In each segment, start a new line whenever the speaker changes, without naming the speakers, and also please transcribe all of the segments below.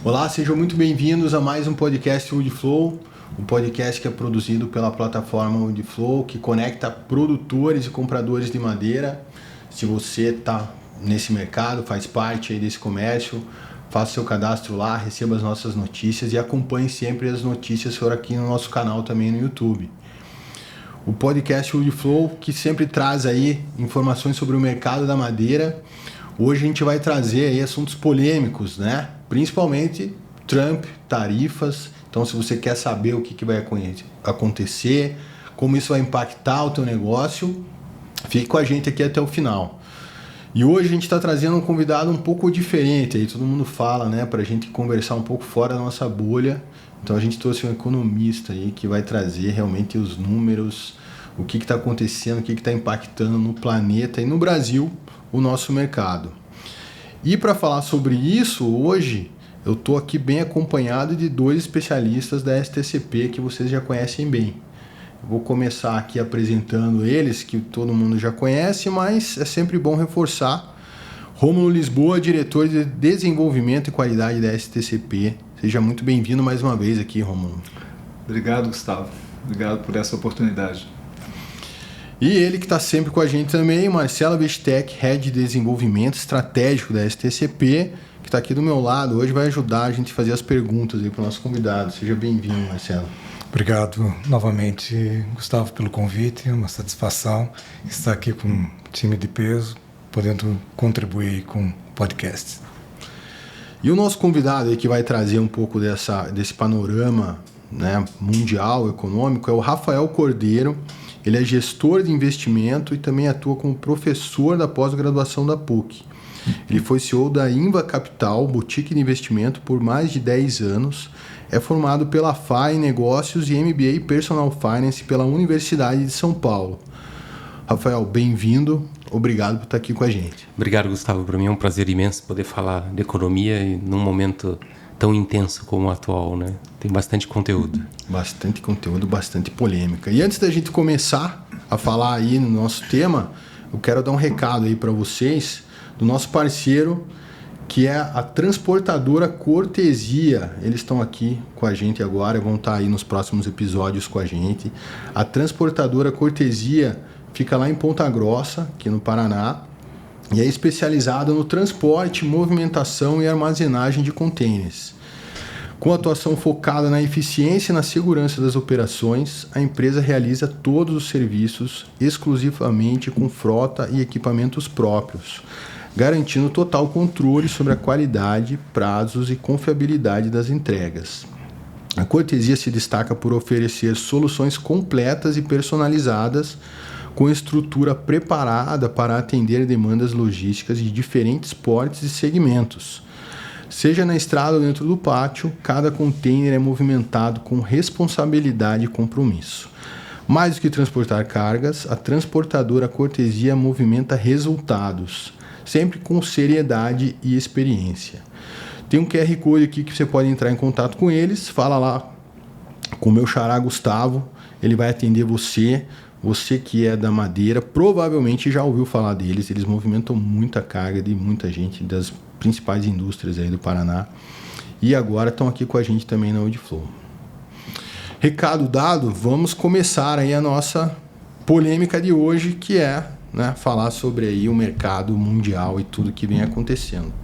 Olá, sejam muito bem-vindos a mais um podcast Woodflow, um podcast que é produzido pela plataforma Woodflow, que conecta produtores e compradores de madeira. Se você está nesse mercado, faz parte aí desse comércio, faça seu cadastro lá, receba as nossas notícias e acompanhe sempre as notícias por aqui no nosso canal também no YouTube. O podcast Woodflow, que sempre traz aí informações sobre o mercado da madeira. Hoje a gente vai trazer aí assuntos polêmicos, né? Principalmente Trump, tarifas. Então, se você quer saber o que vai acontecer, como isso vai impactar o teu negócio, fique com a gente aqui até o final. E hoje a gente está trazendo um convidado um pouco diferente, aí todo mundo fala, né? Para a gente conversar um pouco fora da nossa bolha. Então a gente trouxe um economista aí que vai trazer realmente os números, o que está acontecendo, o que está impactando no planeta e no Brasil o nosso mercado. E para falar sobre isso, hoje eu estou aqui bem acompanhado de dois especialistas da STCP que vocês já conhecem bem. Eu vou começar aqui apresentando eles, que todo mundo já conhece, mas é sempre bom reforçar. Rômulo Lisboa, diretor de Desenvolvimento e Qualidade da STCP. Seja muito bem-vindo mais uma vez aqui, Rômulo.
Obrigado, Gustavo. Obrigado por essa oportunidade.
E ele que está sempre com a gente também, Marcelo Bestec, Head de Desenvolvimento Estratégico da STCP, que está aqui do meu lado. Hoje vai ajudar a gente a fazer as perguntas para o nosso convidado. Seja bem-vindo, Marcelo.
Obrigado novamente, Gustavo, pelo convite. É uma satisfação estar aqui com um time de peso, podendo contribuir com o podcast.
E o nosso convidado aí que vai trazer um pouco desse panorama, né, mundial, econômico, é o Rafael Cordeiro. Ele é gestor de investimento e também atua como professor da pós-graduação da PUC. Ele foi CEO da Inva Capital, boutique de investimento, por mais de 10 anos. É formado pela FAI Negócios e MBA Personal Finance pela Universidade de São Paulo. Rafael, bem-vindo. Obrigado por estar aqui com a gente.
Obrigado, Gustavo. Para mim é um prazer imenso poder falar de economia e num momento tão intenso como o atual, né? Tem bastante conteúdo.
Bastante conteúdo, bastante polêmica. E antes da gente começar a falar aí no nosso tema, eu quero dar um recado aí para vocês do nosso parceiro, que é a transportadora Cortesia. Eles estão aqui com a gente agora, vão estar aí nos próximos episódios com a gente. A transportadora Cortesia fica lá em Ponta Grossa, aqui no Paraná, e é especializada no transporte, movimentação e armazenagem de contêineres. Com atuação focada na eficiência e na segurança das operações, a empresa realiza todos os serviços exclusivamente com frota e equipamentos próprios, garantindo total controle sobre a qualidade, prazos e confiabilidade das entregas. A Cortesia se destaca por oferecer soluções completas e personalizadas, com estrutura preparada para atender demandas logísticas de diferentes portes e segmentos. Seja na estrada ou dentro do pátio, cada container é movimentado com responsabilidade e compromisso. Mais do que transportar cargas, a transportadora Cortesia movimenta resultados, sempre com seriedade e experiência. Tem um QR Code aqui que você pode entrar em contato com eles, fala lá com o meu xará Gustavo, ele vai atender você. Você que é da madeira, provavelmente já ouviu falar deles. Eles movimentam muita carga de muita gente, das principais indústrias aí do Paraná. E agora estão aqui com a gente também na Woodflow. Recado dado, vamos começar aí a nossa polêmica de hoje, que é, né, falar sobre aí o mercado mundial e tudo que vem acontecendo.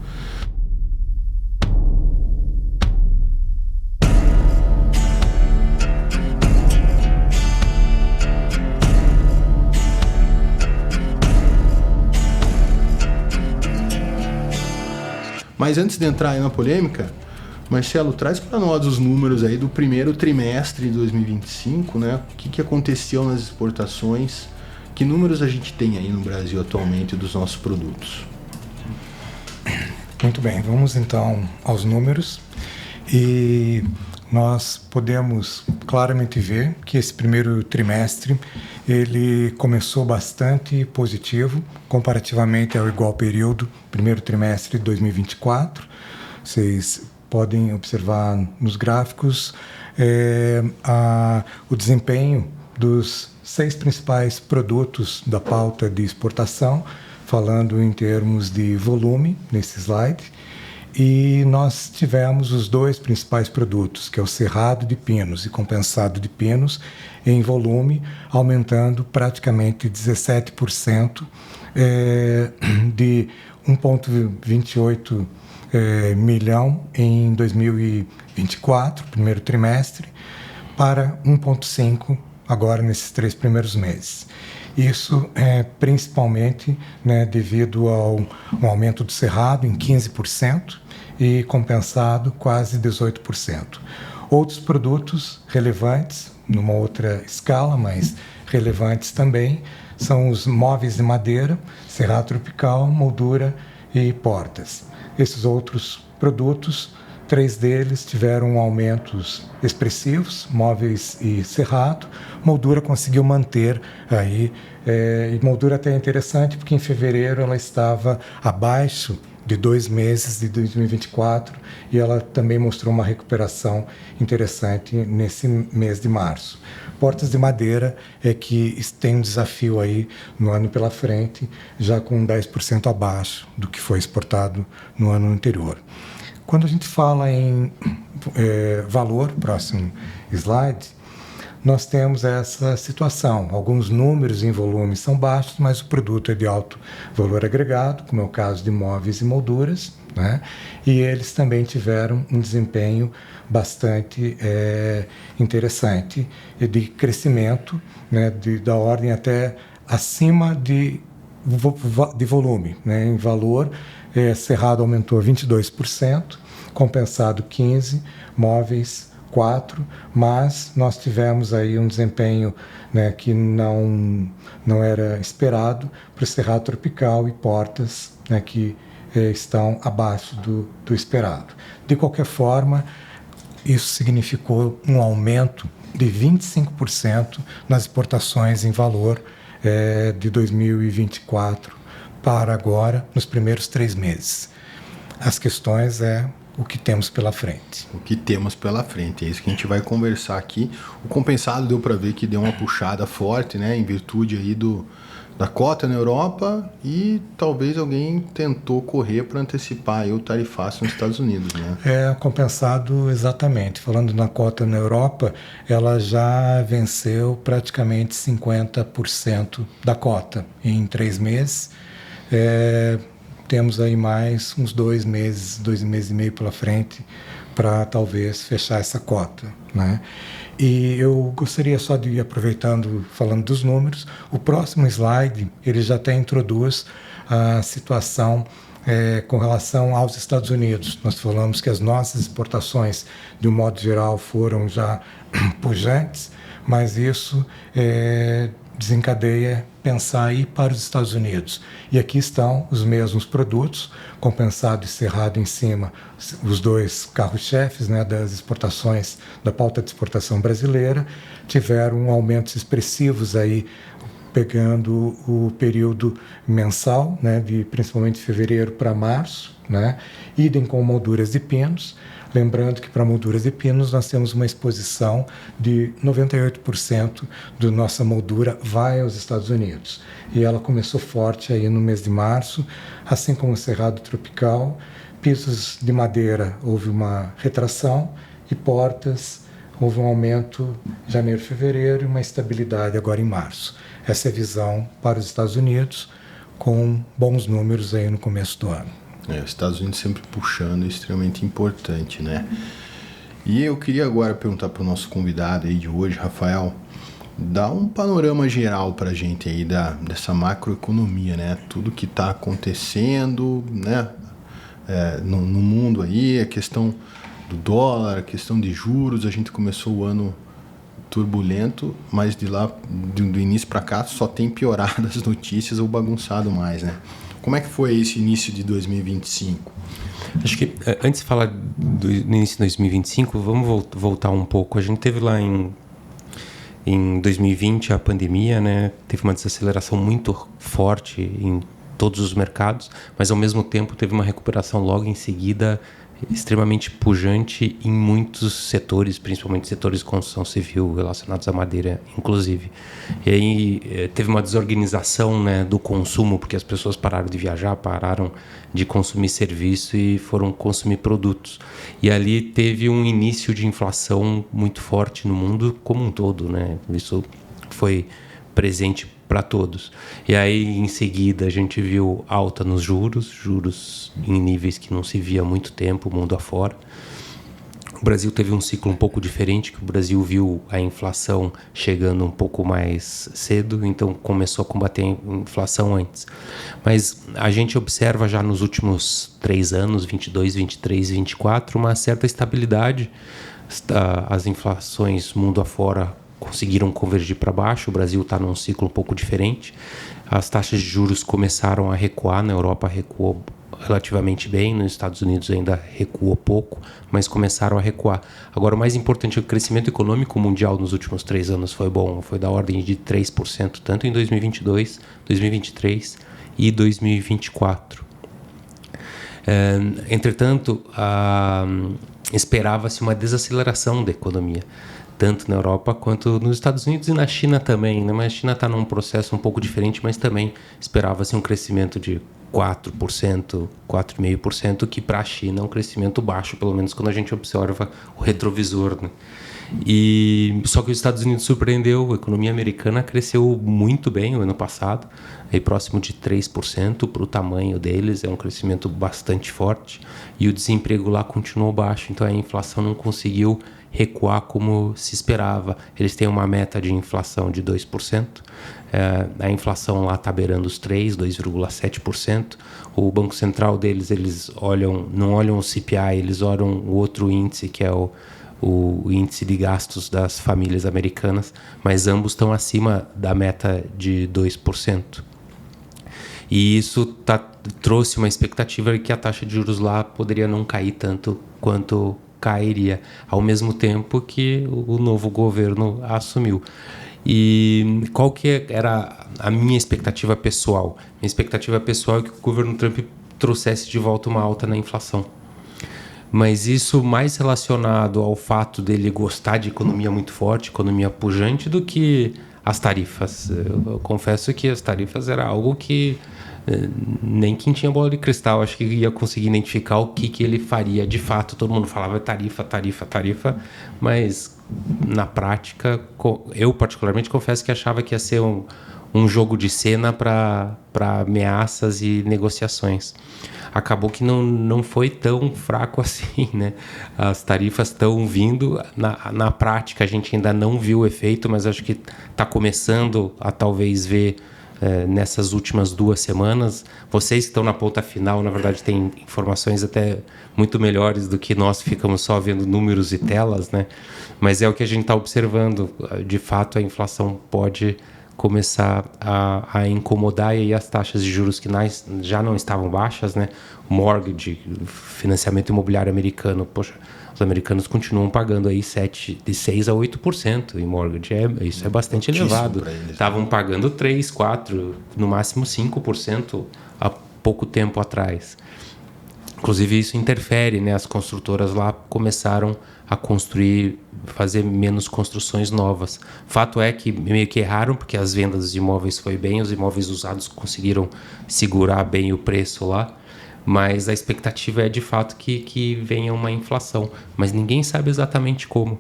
Mas antes de entrar aí na polêmica, Marcelo, traz para nós os números aí do primeiro trimestre de 2025, né? O que aconteceu nas exportações? Que números a gente tem aí no Brasil atualmente dos nossos produtos?
Muito bem, vamos então aos números. E nós podemos claramente ver que esse primeiro trimestre ele começou bastante positivo comparativamente ao igual período, primeiro trimestre de 2024. Vocês podem observar nos gráficos o desempenho dos 6 principais produtos da pauta de exportação, falando em termos de volume nesse slide. E nós tivemos os dois principais produtos, que é o cerrado de pinos e compensado de pinos, em volume, aumentando praticamente 17%, de 1,28 milhão em 2024, primeiro trimestre, para 1,5 agora nesses 3 primeiros meses. Isso é principalmente, né, devido ao um aumento do cerrado em 15% e compensado quase 18%. Outros produtos relevantes, numa outra escala, mas relevantes também, são os móveis de madeira, cerrado tropical, moldura e portas. Esses outros produtos, 3 deles tiveram aumentos expressivos, móveis e cerrado. Moldura conseguiu manter aí, e moldura até é interessante porque em fevereiro ela estava abaixo de 2 meses de 2024 e ela também mostrou uma recuperação interessante nesse mês de março. Portas de madeira é que tem um desafio aí no ano pela frente, já com 10% abaixo do que foi exportado no ano anterior. Quando a gente fala em valor, próximo slide, nós temos essa situação. Alguns números em volume são baixos, mas o produto é de alto valor agregado, como é o caso de móveis e molduras, né? E eles também tiveram um desempenho bastante interessante e de crescimento, né, da ordem até acima de volume, né? Em valor, cerrado aumentou 22%, compensado 15%, móveis 4%, mas nós tivemos aí um desempenho, né, que não era esperado para o cerrado tropical e portas, né, que estão abaixo do esperado. De qualquer forma, isso significou um aumento de 25% nas exportações em valor de 2024 para agora, nos primeiros 3 meses. As questões o que temos pela frente.
O que temos pela frente, é isso que a gente vai conversar aqui. O compensado deu para ver que deu uma puxada forte, né, em virtude aí da cota na Europa, e talvez alguém tentou correr para antecipar aí o tarifaço nos Estados Unidos, né?
Compensado exatamente. Falando na cota na Europa, ela já venceu praticamente 50% da cota em 3 meses. Temos aí mais uns 2 meses e meio pela frente para talvez fechar essa cota, né? E eu gostaria só de ir aproveitando, falando dos números, o próximo slide ele já até introduz a situação com relação aos Estados Unidos. Nós falamos que as nossas exportações, de um modo geral, foram já pujantes, mas isso desencadeia pensar ir para os Estados Unidos. E aqui estão os mesmos produtos, compensado e cerrado em cima, os 2 carros-chefes, né, das exportações, da pauta de exportação brasileira, tiveram aumentos expressivos aí, pegando o período mensal, né, de principalmente fevereiro para março, né, idem com molduras de pinos. Lembrando que para molduras de pinos nós temos uma exposição de 98% da nossa moldura vai aos Estados Unidos. E ela começou forte aí no mês de março, assim como o cerrado tropical. Pisos de madeira houve uma retração e portas houve um aumento em janeiro, fevereiro e uma estabilidade agora em março. Essa é a visão para os Estados Unidos, com bons números aí no começo do ano.
Os Estados Unidos sempre puxando, extremamente importante, né? E eu queria agora perguntar para o nosso convidado aí de hoje, Rafael, dá um panorama geral para a gente aí dessa macroeconomia, né? Tudo que está acontecendo, né? No mundo aí, a questão do dólar, a questão de juros. A gente começou o ano turbulento, mas de lá, do início para cá, só tem piorado as notícias ou bagunçado mais, né? Como é que foi esse início de 2025?
Acho que antes de falar do início de 2025, vamos voltar um pouco. A gente teve lá em 2020 a pandemia, né? Teve uma desaceleração muito forte em todos os mercados, mas ao mesmo tempo teve uma recuperação logo em seguida extremamente pujante em muitos setores, principalmente setores de construção civil relacionados à madeira, inclusive. E aí teve uma desorganização, né, do consumo, porque as pessoas pararam de viajar, pararam de consumir serviço e foram consumir produtos. E ali teve um início de inflação muito forte no mundo como um todo, né? Isso foi presente para todos. E aí, em seguida, a gente viu alta nos juros em níveis que não se via há muito tempo, mundo afora. O Brasil teve um ciclo um pouco diferente, que o Brasil viu a inflação chegando um pouco mais cedo, então começou a combater a inflação antes. Mas a gente observa já nos últimos 3 anos, 22, 23, 24, uma certa estabilidade. As inflações mundo afora conseguiram convergir para baixo. O Brasil está num ciclo um pouco diferente. As taxas de juros começaram a recuar. Na Europa recuou relativamente bem, nos Estados Unidos ainda recuou pouco, mas começaram a recuar. Agora, o mais importante é que o crescimento econômico mundial nos últimos 3 anos foi bom, foi da ordem de 3%, tanto em 2022, 2023 e 2024. Entretanto, esperava-se uma desaceleração da economia, tanto na Europa quanto nos Estados Unidos e na China também, né? Mas a China está num processo um pouco diferente, mas também esperava-se um crescimento de 4%, 4,5%, que para a China é um crescimento baixo, pelo menos quando a gente observa o retrovisor, né? E só que os Estados Unidos surpreendeu, a economia americana cresceu muito bem o ano passado, aí próximo de 3% para o tamanho deles, é um crescimento bastante forte, e o desemprego lá continuou baixo, então a inflação não conseguiu recuar como se esperava. Eles têm uma meta de inflação de 2%, a inflação lá está beirando os 3%, 2,7%. O Banco Central deles, eles não olham o CPI, eles olham o outro índice, que é o índice de gastos das famílias americanas, mas ambos estão acima da meta de 2%. E isso trouxe uma expectativa de que a taxa de juros lá poderia não cair tanto quanto cairia, ao mesmo tempo que o novo governo assumiu. E qual que era a minha expectativa pessoal? Minha expectativa pessoal é que o governo Trump trouxesse de volta uma alta na inflação. Mas isso mais relacionado ao fato dele gostar de economia muito forte, economia pujante, do que as tarifas. Eu confesso que as tarifas era algo que nem quem tinha bola de cristal acho que ia conseguir identificar o que ele faria de fato. Todo mundo falava tarifa, mas na prática, eu particularmente confesso que achava que ia ser um jogo de cena para ameaças e negociações. Acabou que não foi tão fraco assim, né? As tarifas estão vindo, na prática a gente ainda não viu o efeito, mas acho que está começando a talvez ver nessas últimas 2 semanas. Vocês que estão na ponta final, na verdade, têm informações até muito melhores do que nós, ficamos só vendo números e telas, né? Mas é o que a gente está observando. De fato, a inflação pode começar a incomodar, e aí as taxas de juros que já não estavam baixas, né? O mortgage, financiamento imobiliário americano, poxa, os americanos continuam pagando aí de 6% a 8% em mortgage. Isso é bastante elevado. Estavam pagando 3%, 4%, no máximo 5% há pouco tempo atrás. Inclusive isso interfere, né? As construtoras lá começaram a fazer menos construções novas. Fato é que meio que erraram, porque as vendas de imóveis foi bem, os imóveis usados conseguiram segurar bem o preço lá, mas a expectativa é de fato que venha uma inflação, mas ninguém sabe exatamente como.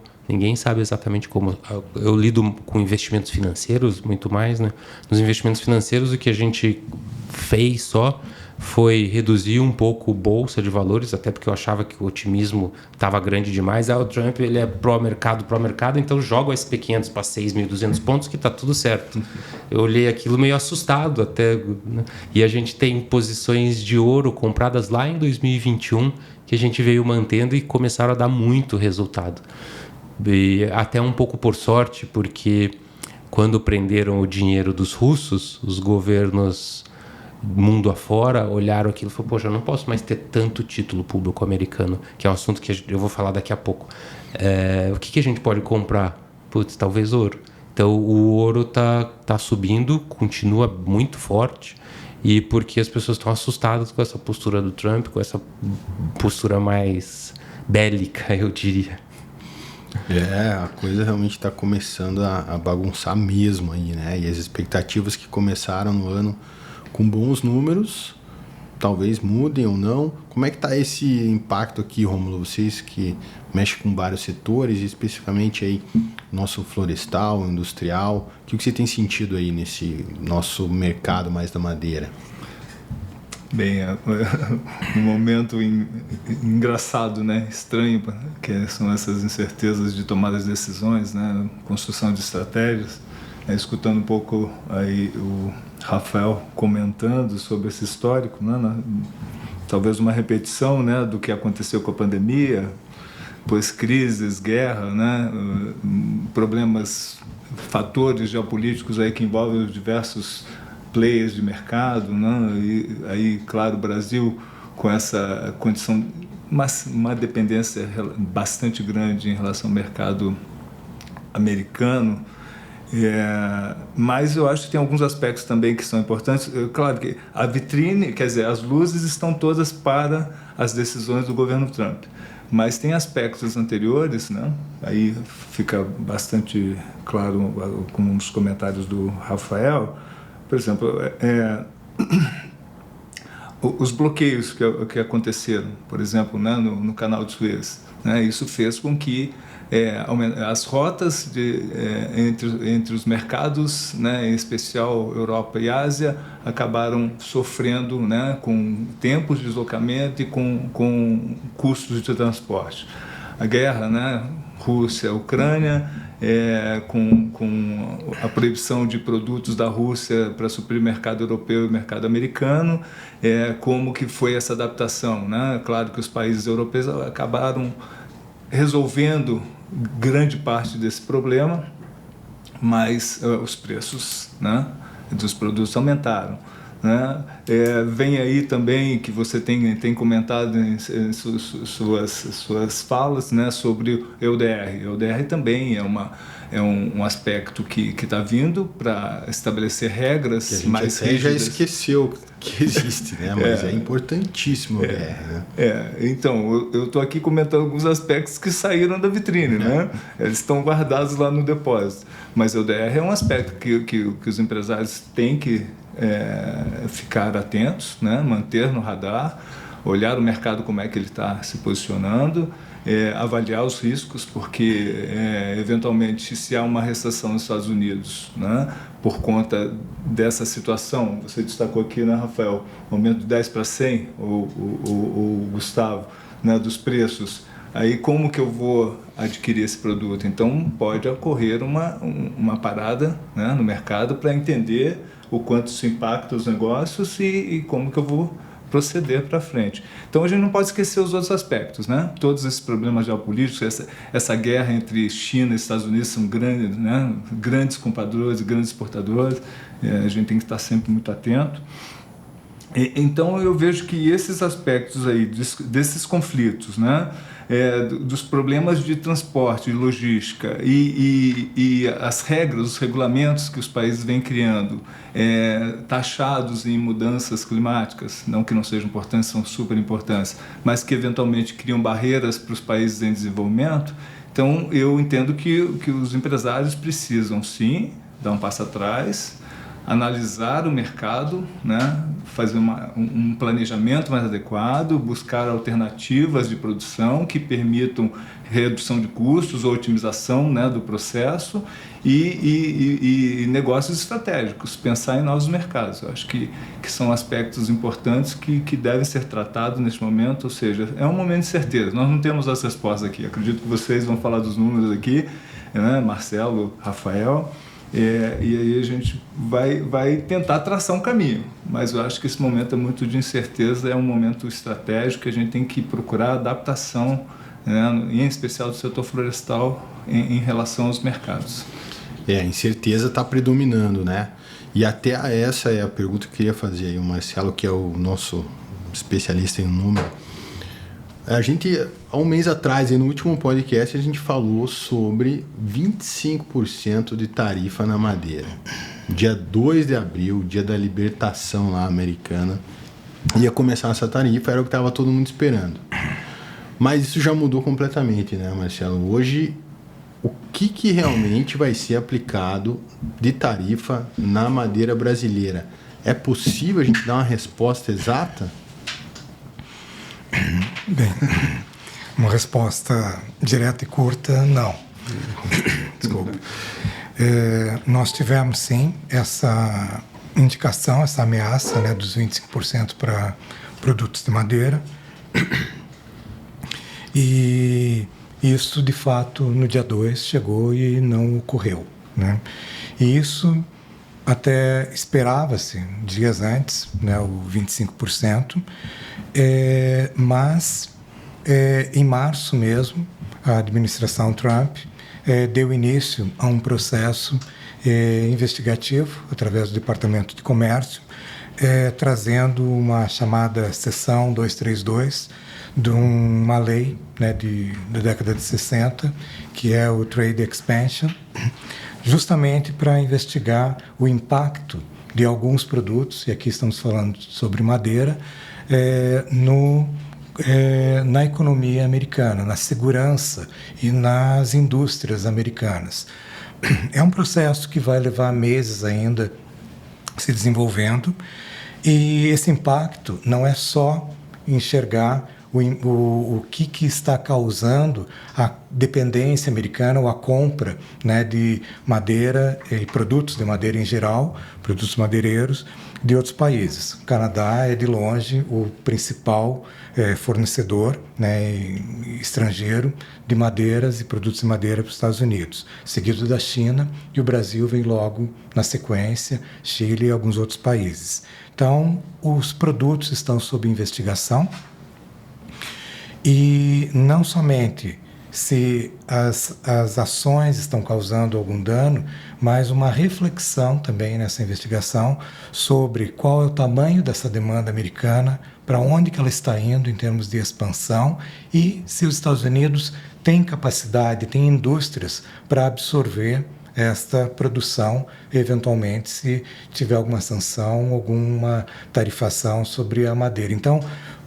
Eu lido com investimentos financeiros muito mais, né? Nos investimentos financeiros, o que a gente fez só foi reduzir um pouco a bolsa de valores, até porque eu achava que o otimismo estava grande demais. O Trump, ele é pró-mercado, então joga o S&P 500 para 6.200 pontos, que está tudo certo. Eu olhei aquilo meio assustado até, né? E a gente tem posições de ouro compradas lá em 2021, que a gente veio mantendo e começaram a dar muito resultado. E até um pouco por sorte, porque quando prenderam o dinheiro dos russos, os governos mundo afora olharam aquilo e falaram: poxa, eu não posso mais ter tanto título público americano, que é um assunto que eu vou falar daqui a pouco. O que a gente pode comprar? Putz, talvez ouro. Então o ouro tá subindo, continua muito forte, e porque as pessoas estão assustadas com essa postura do Trump, com essa postura mais bélica, eu diria.
A coisa realmente está começando a bagunçar mesmo aí, né? E as expectativas que começaram no ano com bons números, talvez mudem ou não. Como é que está esse impacto aqui, Rômulo? Vocês que mexem com vários setores, especificamente aí nosso florestal, industrial, o que você tem sentido aí nesse nosso mercado mais da madeira?
Bem, um momento engraçado, né? Estranho, que são essas incertezas de tomar as decisões, né? Construção de estratégias. Escutando um pouco aí o Rafael comentando sobre esse histórico, né? Talvez uma repetição, né, do que aconteceu com a pandemia, pois crises, guerra, né? Problemas, fatores geopolíticos aí que envolvem os diversos players de mercado, né? E aí, claro, o Brasil com essa condição, uma dependência bastante grande em relação ao mercado americano. Mas eu acho que tem alguns aspectos também que são importantes. Claro que a vitrine, quer dizer, as luzes estão todas para as decisões do governo Trump, mas tem aspectos anteriores, né? Aí fica bastante claro com os comentários do Rafael. Por exemplo, os bloqueios que aconteceram, por exemplo, né, no canal de Suez, né? Isso fez com que as rotas entre os mercados, né, em especial Europa e Ásia, acabaram sofrendo, né, com tempos de deslocamento e com custos de transporte. A guerra, né, Rússia-Ucrânia, com a proibição de produtos da Rússia para suprir o mercado europeu e o mercado americano, como que foi essa adaptação, né? Claro que os países europeus acabaram resolvendo grande parte desse problema, mas os preços, né, dos produtos aumentaram, né? Vem aí também que você tem comentado em suas falas, né, sobre o EUDR. O EUDR também é um aspecto que está vindo para estabelecer regras
que a gente
mais
até já
rígidas.
Esqueceu que existe, né? Mas é importantíssimo o EUDR, né?
Então, eu estou aqui comentando alguns aspectos que saíram da vitrine, né? Eles estão guardados lá no depósito. Mas o EUDR é um aspecto que os empresários têm que ficar atentos, né? Manter no radar, olhar o mercado como é que ele está se posicionando, avaliar os riscos, porque eventualmente se há uma recessão nos Estados Unidos, né, por conta dessa situação, você destacou aqui, né, Rafael, aumento de 10 para 100, o Gustavo, né, dos preços, aí como que eu vou adquirir esse produto? Então pode ocorrer uma parada, né, no mercado para entender o quanto isso impacta os negócios e como que eu vou proceder para frente. Então a gente não pode esquecer os outros aspectos, né? Todos esses problemas geopolíticos, essa guerra entre China e Estados Unidos são grandes, né? Grandes compradores e grandes exportadores, a gente tem que estar sempre muito atento. Então eu vejo que esses aspectos aí, desses conflitos, né? Dos problemas de transporte, de logística e as regras, os regulamentos que os países vêm criando, taxados em mudanças climáticas, não que não sejam importantes, são super importantes, mas que eventualmente criam barreiras para os países em desenvolvimento. Então eu entendo que os empresários precisam sim dar um passo atrás, analisar o mercado, né? Fazer um planejamento mais adequado, buscar alternativas de produção que permitam redução de custos ou otimização, né, do processo e negócios estratégicos, pensar em novos mercados. Eu acho que são aspectos importantes que devem ser tratados neste momento, ou seja, é um momento de certeza. Nós não temos as respostas aqui. Acredito que vocês vão falar dos números aqui, né, Marcelo, Rafael. E aí a gente vai tentar traçar um caminho, mas eu acho que esse momento é muito de incerteza, é um momento estratégico que a gente tem que procurar adaptação, né, em especial do setor florestal em relação aos mercados.
A incerteza está predominando, né? E até essa é a pergunta que eu queria fazer aí, o Marcelo, que é o nosso especialista em número. A gente, há um mês atrás, no último podcast, a gente falou sobre 25% de tarifa na madeira. dia 2 de abril, dia da libertação lá americana, ia começar essa tarifa, era o que estava todo mundo esperando. Mas isso já mudou completamente, né, Marcelo? Hoje, o que realmente vai ser aplicado de tarifa na madeira brasileira? É possível a gente dar uma resposta exata?
Bem, uma resposta direta e curta, não. Desculpa. Nós tivemos, sim, essa indicação, essa ameaça, né, dos 25% para produtos de madeira. E isso, de fato, no dia 2 chegou e não ocorreu, né? E isso até esperava-se dias antes, né, o 25%, mas em março mesmo, a administração Trump deu início a um processo investigativo através do Departamento de Comércio, trazendo uma chamada Seção 232 de uma lei, né, da década de 60, que é o Trade Expansion, justamente para investigar o impacto de alguns produtos, e aqui estamos falando sobre madeira, na economia americana, na segurança e nas indústrias americanas. É um processo que vai levar meses ainda se desenvolvendo, e esse impacto não é só enxergar o que está causando a dependência americana ou a compra, né, de madeira e produtos de madeira em geral, produtos madeireiros de outros países. O Canadá é de longe o principal fornecedor, né, estrangeiro de madeiras e produtos de madeira para os Estados Unidos, seguido da China, e o Brasil vem logo na sequência, Chile e alguns outros países. Então, os produtos estão sob investigação. E não somente se as ações estão causando algum dano, mas uma reflexão também nessa investigação sobre qual é o tamanho dessa demanda americana, para onde que ela está indo em termos de expansão, e se os Estados Unidos têm capacidade, têm indústrias para absorver esta produção, eventualmente, se tiver alguma sanção, alguma tarifação sobre a madeira. Então,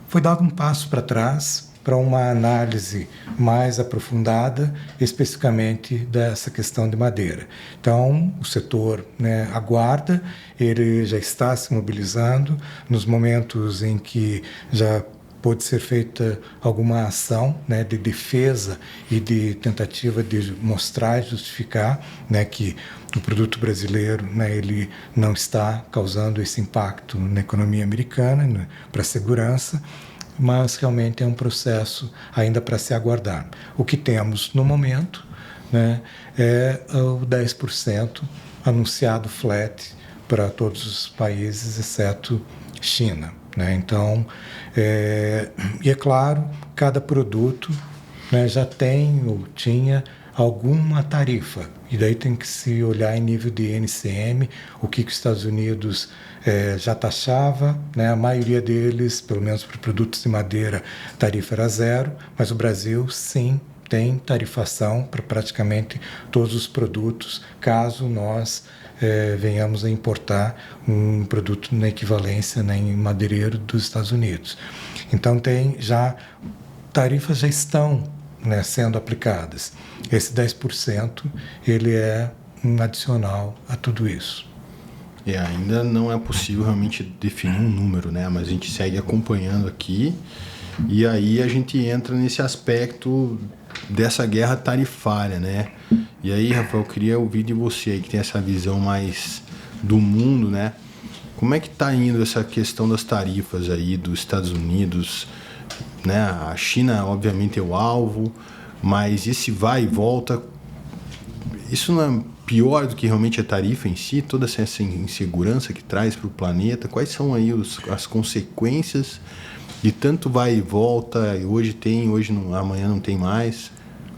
foi dado um passo para trás, para uma análise mais aprofundada, especificamente dessa questão de madeira. Então, o setor, né, aguarda, ele já está se mobilizando nos momentos em que já pode ser feita alguma ação, né, de defesa e de tentativa de mostrar e justificar, né, que o produto brasileiro, né, ele não está causando esse impacto na economia americana, né, para a segurança, mas realmente é um processo ainda para se aguardar. O que temos no momento, né, é o 10% anunciado flat para todos os países, exceto China, né? Então, e é claro, cada produto, né, já tem ou tinha alguma tarifa, e daí tem que se olhar em nível de NCM, o que os Estados Unidos já taxava, né? A maioria deles, pelo menos para produtos de madeira, tarifa era 0, mas o Brasil sim tem tarifação para praticamente todos os produtos, caso nós venhamos a importar um produto na equivalência, né, em madeireiro dos Estados Unidos. Então tarifas já estão, né, sendo aplicadas. Esse 10% ele é um adicional a tudo isso.
Ainda não é possível realmente definir um número, né? Mas a gente segue acompanhando aqui, e aí a gente entra nesse aspecto dessa guerra tarifária, né? E aí, Rafael, eu queria ouvir de você aí, que tem essa visão mais do mundo, né? Como é que está indo essa questão das tarifas aí dos Estados Unidos, né? A China, obviamente, é o alvo, mas esse vai e volta, isso não é pior do que realmente a tarifa em si, toda essa insegurança que traz para o planeta? Quais são aí as consequências de tanto vai e volta, hoje tem, amanhã não tem mais?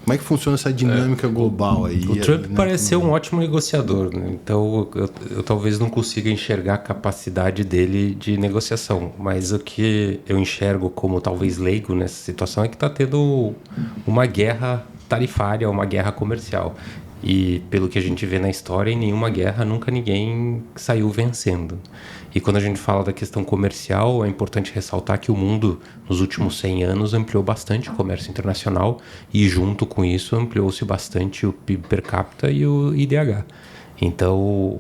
Como é que funciona essa dinâmica global aí?
O Trump parece ser um ótimo negociador, né? Então eu talvez não consiga enxergar a capacidade dele de negociação, mas o que eu enxergo como talvez leigo nessa situação é que está tendo uma guerra tarifária, uma guerra comercial. E pelo que a gente vê na história, em nenhuma guerra nunca ninguém saiu vencendo. E quando a gente fala da questão comercial, é importante ressaltar que o mundo, nos últimos 100 anos, ampliou bastante o comércio internacional e, junto com isso, ampliou-se bastante o PIB per capita e o IDH. Então,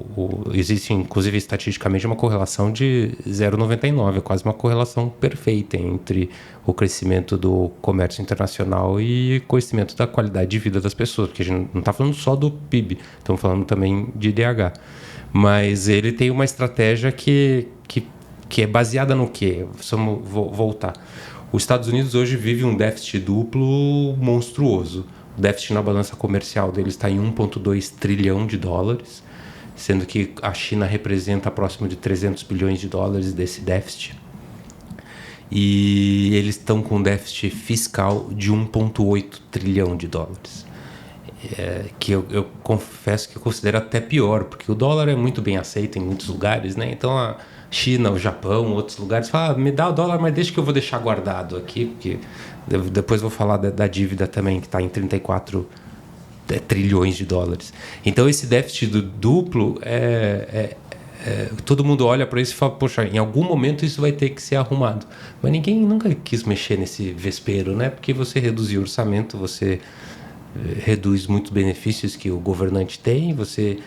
existe, inclusive, estatisticamente, uma correlação de 0,99, quase uma correlação perfeita entre o crescimento do comércio internacional e o crescimento da qualidade de vida das pessoas, porque a gente não está falando só do PIB, estamos falando também de IDH. Mas ele tem uma estratégia que é baseada no quê? Vamos voltar. Os Estados Unidos hoje vive um déficit duplo monstruoso. O déficit na balança comercial deles está em 1,2 trilhão de dólares, sendo que a China representa próximo de 300 bilhões de dólares desse déficit. E eles estão com um déficit fiscal de 1,8 trilhão de dólares. Que eu confesso que eu considero até pior, porque o dólar é muito bem aceito em muitos lugares, né? Então a China, o Japão, outros lugares falam, me dá o dólar, mas deixa que eu vou deixar guardado aqui, porque depois vou falar da dívida também, que está em 34 trilhões de dólares. Então esse déficit duplo todo mundo olha para isso e fala, poxa, em algum momento isso vai ter que ser arrumado. Mas ninguém nunca quis mexer nesse vespeiro, né? Porque você reduz o orçamento, você reduz muitos benefícios que o governante tem, você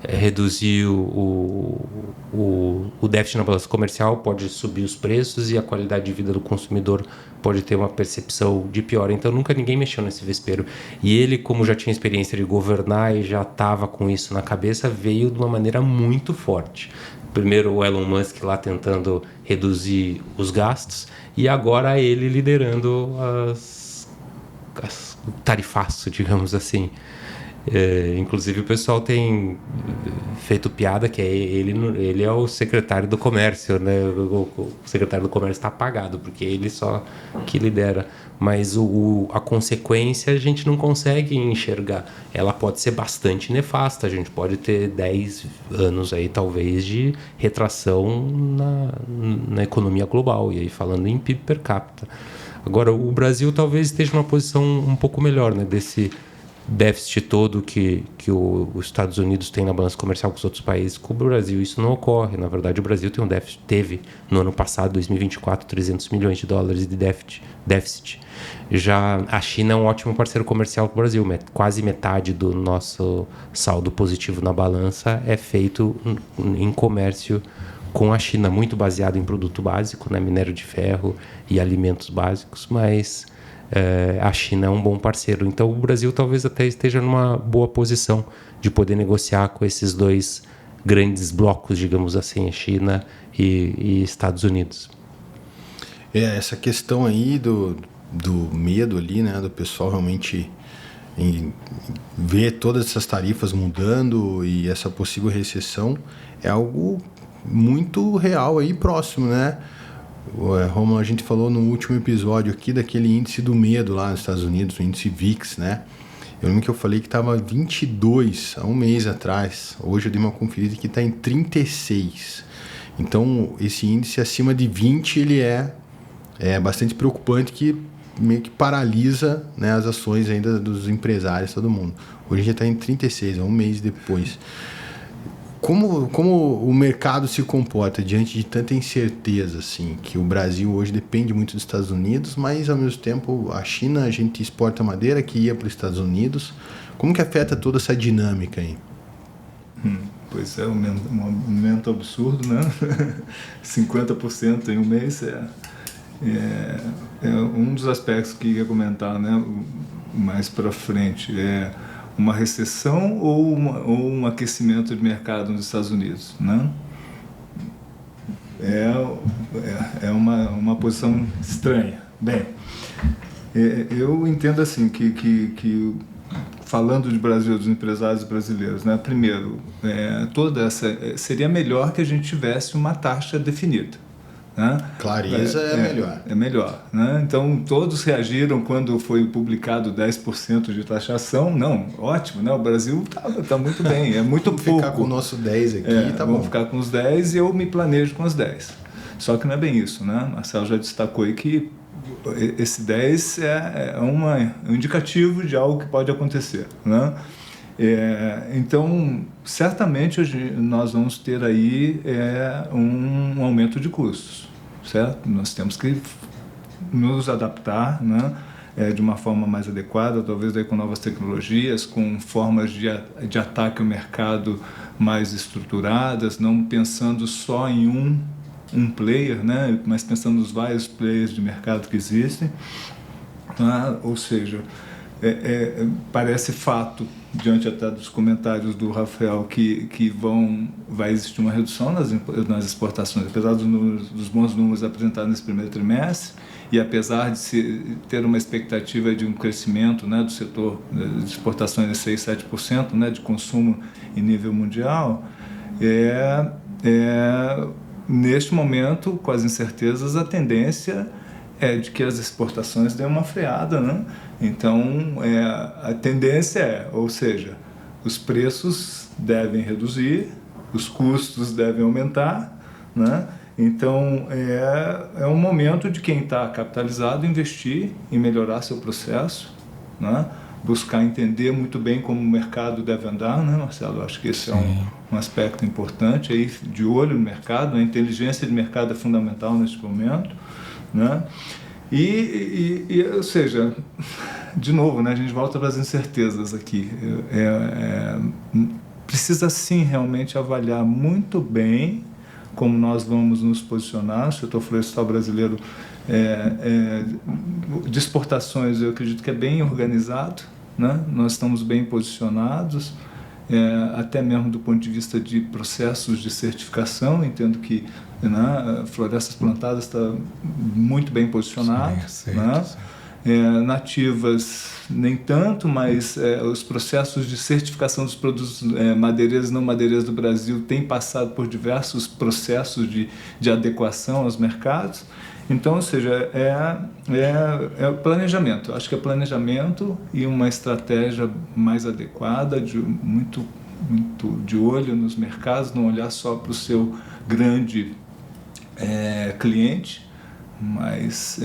reduzir o déficit na balança comercial, pode subir os preços e a qualidade de vida do consumidor pode ter uma percepção de pior. Então nunca ninguém mexeu nesse vespeiro. E ele, como já tinha experiência de governar e já estava com isso na cabeça, veio de uma maneira muito forte. Primeiro o Elon Musk lá tentando reduzir os gastos e agora ele liderando o tarifaço, digamos assim. Inclusive o pessoal tem feito piada que ele é o secretário do comércio, né? O secretário do comércio está apagado porque ele só que lidera, mas a consequência a gente não consegue enxergar. Ela pode ser bastante nefasta, a gente pode ter 10 anos aí talvez de retração na economia global, e aí falando em PIB per capita. Agora o Brasil talvez esteja numa posição um pouco melhor, né, desse déficit todo que os Estados Unidos têm na balança comercial com os outros países. Com o Brasil isso não ocorre. Na verdade, o Brasil tem teve no ano passado, 2024, 300 milhões de dólares de déficit. Já a China é um ótimo parceiro comercial com o Brasil. Quase metade do nosso saldo positivo na balança é feito em comércio com a China, muito baseado em produto básico, né, minério de ferro e alimentos básicos, mas a China é um bom parceiro. Então o Brasil talvez até esteja numa boa posição de poder negociar com esses dois grandes blocos, digamos assim, a China e Estados Unidos.
Essa questão aí do medo ali, né, do pessoal realmente ver todas essas tarifas mudando e essa possível recessão é algo muito real aí, próximo, né? Romulo, a gente falou no último episódio aqui daquele índice do medo lá nos Estados Unidos, o índice VIX, né? Eu lembro que eu falei que estava 22 há um mês atrás. Hoje eu dei uma conferida que está em 36. Então, esse índice acima de 20, ele é bastante preocupante, que meio que paralisa, né, as ações ainda dos empresários, todo mundo. Hoje já está em 36, há um mês depois. Como o mercado se comporta diante de tanta incerteza, assim, que o Brasil hoje depende muito dos Estados Unidos, mas ao mesmo tempo a China, a gente exporta madeira que ia para os Estados Unidos. Como que afeta toda essa dinâmica aí?
Pois é, um aumento absurdo, né? 50% em um mês é um dos aspectos que ia comentar, né, mais para frente. Uma recessão ou um aquecimento de mercado nos Estados Unidos, né? É uma posição estranha. Bem, eu entendo assim que falando de Brasil, dos empresários brasileiros, né? Primeiro, seria melhor que a gente tivesse uma taxa definida. Né?
Clareza é melhor.
É melhor. Né? Então, todos reagiram quando foi publicado 10% de taxação. Não, ótimo, né? O Brasil tá muito bem, é muito pouco.
Vamos ficar com o nosso 10 aqui, tá bom.
Vamos ficar com os 10 e eu me planejo com os 10. Só que não é bem isso, né? Marcelo já destacou aí que esse 10 é um indicativo de algo que pode acontecer, né? Então, certamente hoje nós vamos ter aí um aumento de custos, certo? Nós temos que nos adaptar, né? De uma forma mais adequada, talvez aí com novas tecnologias, com formas de ataque ao mercado mais estruturadas, não pensando só em um player, né? Mas pensando nos vários players de mercado que existem. Ou seja, parece fato, diante até dos comentários do Rafael, que vai existir uma redução nas exportações, apesar dos bons números apresentados nesse primeiro trimestre, e apesar de ter uma expectativa de um crescimento, né, do setor de exportações de 6, 7%, né, de consumo em nível mundial, neste momento, com as incertezas, a tendência é de que as exportações dêem uma freada, né? Então, a tendência ou seja, os preços devem reduzir, os custos devem aumentar, né? Então, é um momento de quem está capitalizado investir em melhorar seu processo, né? Buscar entender muito bem como o mercado deve andar, né, Marcelo? Acho que esse é um aspecto importante, aí, de olho no mercado. A inteligência de mercado é fundamental neste momento, né? Ou seja, de novo, né, a gente volta para as incertezas aqui. Precisa sim realmente avaliar muito bem como nós vamos nos posicionar. O setor florestal brasileiro de exportações, eu acredito que é bem organizado, né? Nós estamos bem posicionados, até mesmo do ponto de vista de processos de certificação. Entendo que, né, Florestas Plantadas está muito bem posicionado, né? Nativas nem tanto, mas os processos de certificação dos produtos madeireiros e não madeireiros do Brasil têm passado por diversos processos de adequação aos mercados. Então, ou seja, planejamento. Acho que é planejamento e uma estratégia mais adequada, muito de olho nos mercados, não olhar só para o seu grande cliente, mas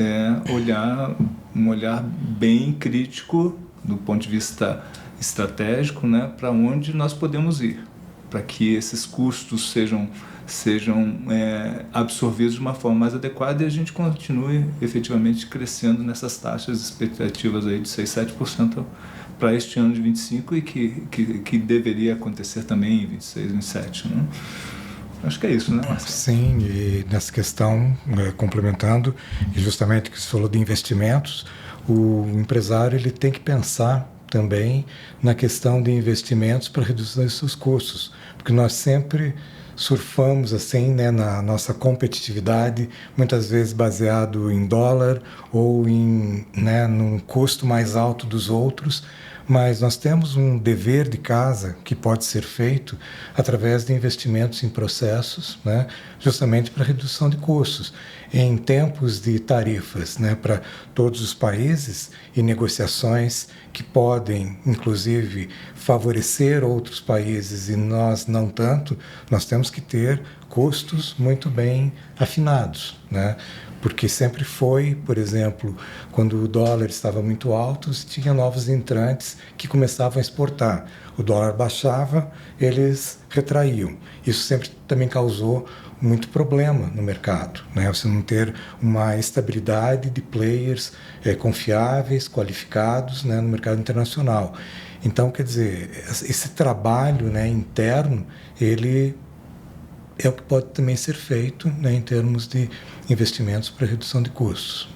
um olhar bem crítico do ponto de vista estratégico, né, para onde nós podemos ir, para que esses custos sejam absorvidos de uma forma mais adequada e a gente continue efetivamente crescendo nessas taxas expectativas aí de 6, 7% para este ano de 25 e que deveria acontecer também em 26, 27, né? Acho que é isso, né, Marcelo?
Sim, e nessa questão, complementando, e justamente que você falou de investimentos, o empresário ele tem que pensar também na questão de investimentos para reduzir os seus custos, porque nós sempre surfamos assim, né, na nossa competitividade, muitas vezes baseado em dólar ou num custo mais alto dos outros, mas nós temos um dever de casa que pode ser feito através de investimentos em processos, né, justamente para redução de custos. Em tempos de tarifas, né, para todos os países e negociações que podem, inclusive, favorecer outros países e nós não tanto, nós temos que ter custos muito bem afinados, né? Porque sempre foi, por exemplo, quando o dólar estava muito alto, tinha novos entrantes que começavam a exportar. O dólar baixava, eles retraíam. Isso sempre também causou muito problema no mercado, né? Você não ter uma estabilidade de players confiáveis, qualificados, né, no mercado internacional. Então, quer dizer, esse trabalho, né, interno, ele é o que pode também ser feito, né, em termos de investimentos para redução de custos.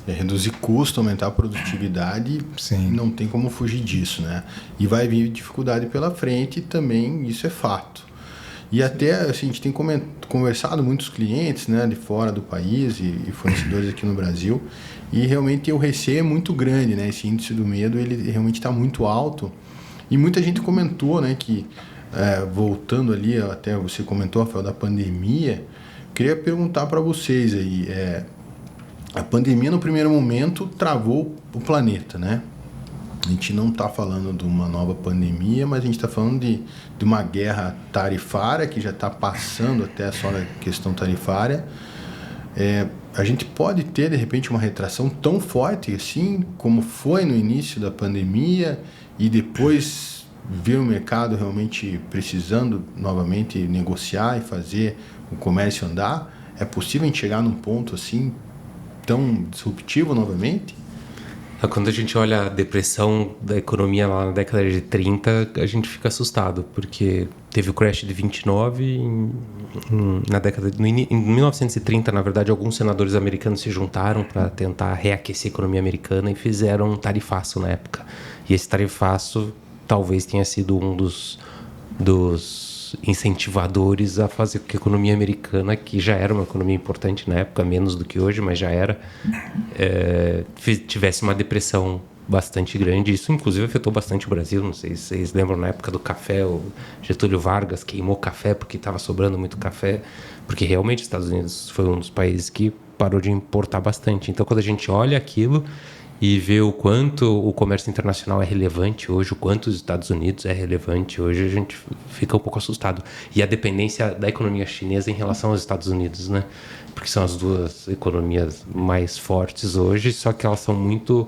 Reduzir custo, aumentar a produtividade,
Sim.
Não tem como fugir disso, né? E vai vir dificuldade pela frente também, isso é fato. E até assim, a gente tem conversado com muitos clientes, né, de fora do país e fornecedores aqui no Brasil, e realmente o receio é muito grande, né? Esse índice do medo, ele realmente está muito alto. E muita gente comentou, né, que voltando ali, até você comentou, Rafael, da pandemia, queria perguntar para vocês aí, a pandemia no primeiro momento travou o planeta, né? A gente não está falando de uma nova pandemia, mas a gente está falando de uma guerra tarifária que já está passando até só na questão tarifária. A gente pode ter, de repente, uma retração tão forte assim como foi no início da pandemia e depois vê o mercado realmente precisando novamente negociar e fazer o comércio andar? É possível a gente chegar num ponto assim tão disruptivo novamente?
Quando a gente olha a depressão da economia lá na década de 30, a gente fica assustado, porque teve o crash de 29, em 1930, na verdade, alguns senadores americanos se juntaram para tentar reaquecer a economia americana e fizeram um tarifaço na época. E esse tarifaço talvez tenha sido um dos incentivadores a fazer com que a economia americana, que já era uma economia importante na época, menos do que hoje, mas já era, tivesse uma depressão bastante grande. Isso, inclusive, afetou bastante o Brasil. Não sei se vocês lembram, na época do café, o Getúlio Vargas queimou café porque estava sobrando muito café, porque realmente os Estados Unidos foi um dos países que parou de importar bastante. Então, quando a gente olha aquilo e vê o quanto o comércio internacional é relevante hoje, o quanto os Estados Unidos é relevante hoje, a gente fica um pouco assustado. E a dependência da economia chinesa em relação aos Estados Unidos, né? Porque são as duas economias mais fortes hoje, só que elas são muito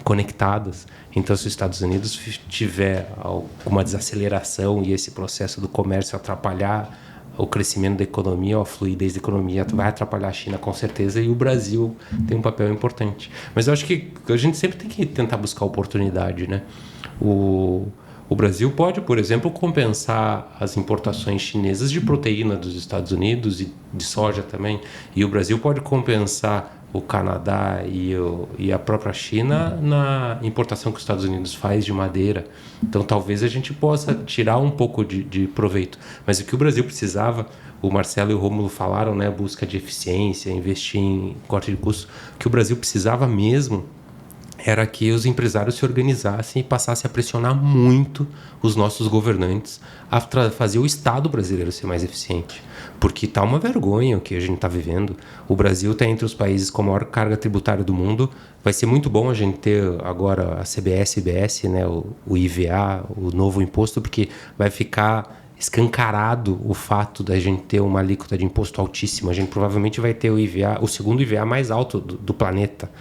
conectadas. Então, se os Estados Unidos tiver alguma desaceleração e esse processo do comércio atrapalhar o crescimento da economia, ou a fluidez da economia, vai atrapalhar a China com certeza, e o Brasil tem um papel importante. Mas eu acho que a gente sempre tem que tentar buscar oportunidade, né? O Brasil pode, por exemplo, compensar as importações chinesas de proteína dos Estados Unidos e de soja também, e o Brasil pode compensar o Canadá e a própria China na importação que os Estados Unidos faz de madeira. Então, talvez a gente possa tirar um pouco de proveito. Mas o que o Brasil precisava, o Marcelo e o Rômulo falaram, né, busca de eficiência, investir em corte de custos. O que o Brasil precisava mesmo era que os empresários se organizassem e passassem a pressionar muito os nossos governantes a fazer o Estado brasileiro ser mais eficiente. Porque está uma vergonha o que a gente está vivendo. O Brasil está entre os países com a maior carga tributária do mundo. Vai ser muito bom a gente ter agora a CBS, IBS, né, o IVA, o novo imposto, porque vai ficar escancarado o fato da gente ter uma alíquota de imposto altíssima. A gente provavelmente vai ter o IVA, o segundo IVA mais alto do planeta.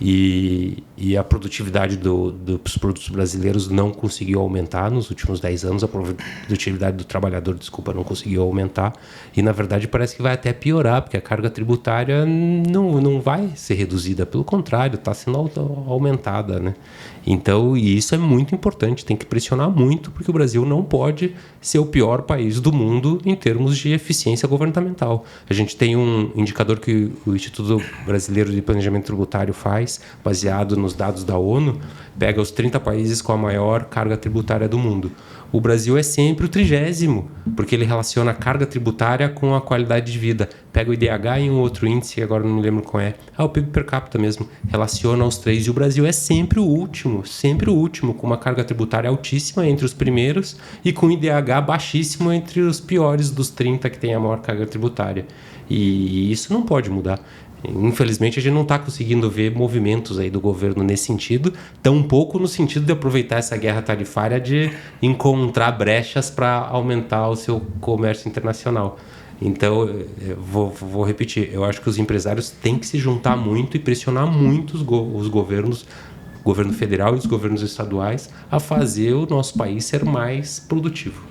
E a produtividade dos produtos brasileiros não conseguiu aumentar nos últimos 10 anos, a produtividade do trabalhador, não conseguiu aumentar, e na verdade parece que vai até piorar, porque a carga tributária não vai ser reduzida, pelo contrário, está sendo aumentada, né? Então, e isso é muito importante, tem que pressionar muito, porque o Brasil não pode ser o pior país do mundo em termos de eficiência governamental. A gente tem um indicador que o Instituto Brasileiro de Planejamento Tributário faz, baseado nos dados da ONU, pega os 30 países com a maior carga tributária do mundo. O Brasil é sempre o 30º, porque ele relaciona a carga tributária com a qualidade de vida. Pega o IDH e um outro índice, agora não me lembro qual é. O PIB per capita mesmo. Relaciona os três. E o Brasil é sempre o último, com uma carga tributária altíssima entre os primeiros e com IDH baixíssimo entre os piores dos 30 que tem a maior carga tributária. E isso não pode mudar. Infelizmente, a gente não está conseguindo ver movimentos aí do governo nesse sentido, tampouco no sentido de aproveitar essa guerra tarifária de encontrar brechas para aumentar o seu comércio internacional. Então, vou repetir, eu acho que os empresários têm que se juntar muito e pressionar muito os governos, o governo federal e os governos estaduais, a fazer o nosso país ser mais produtivo.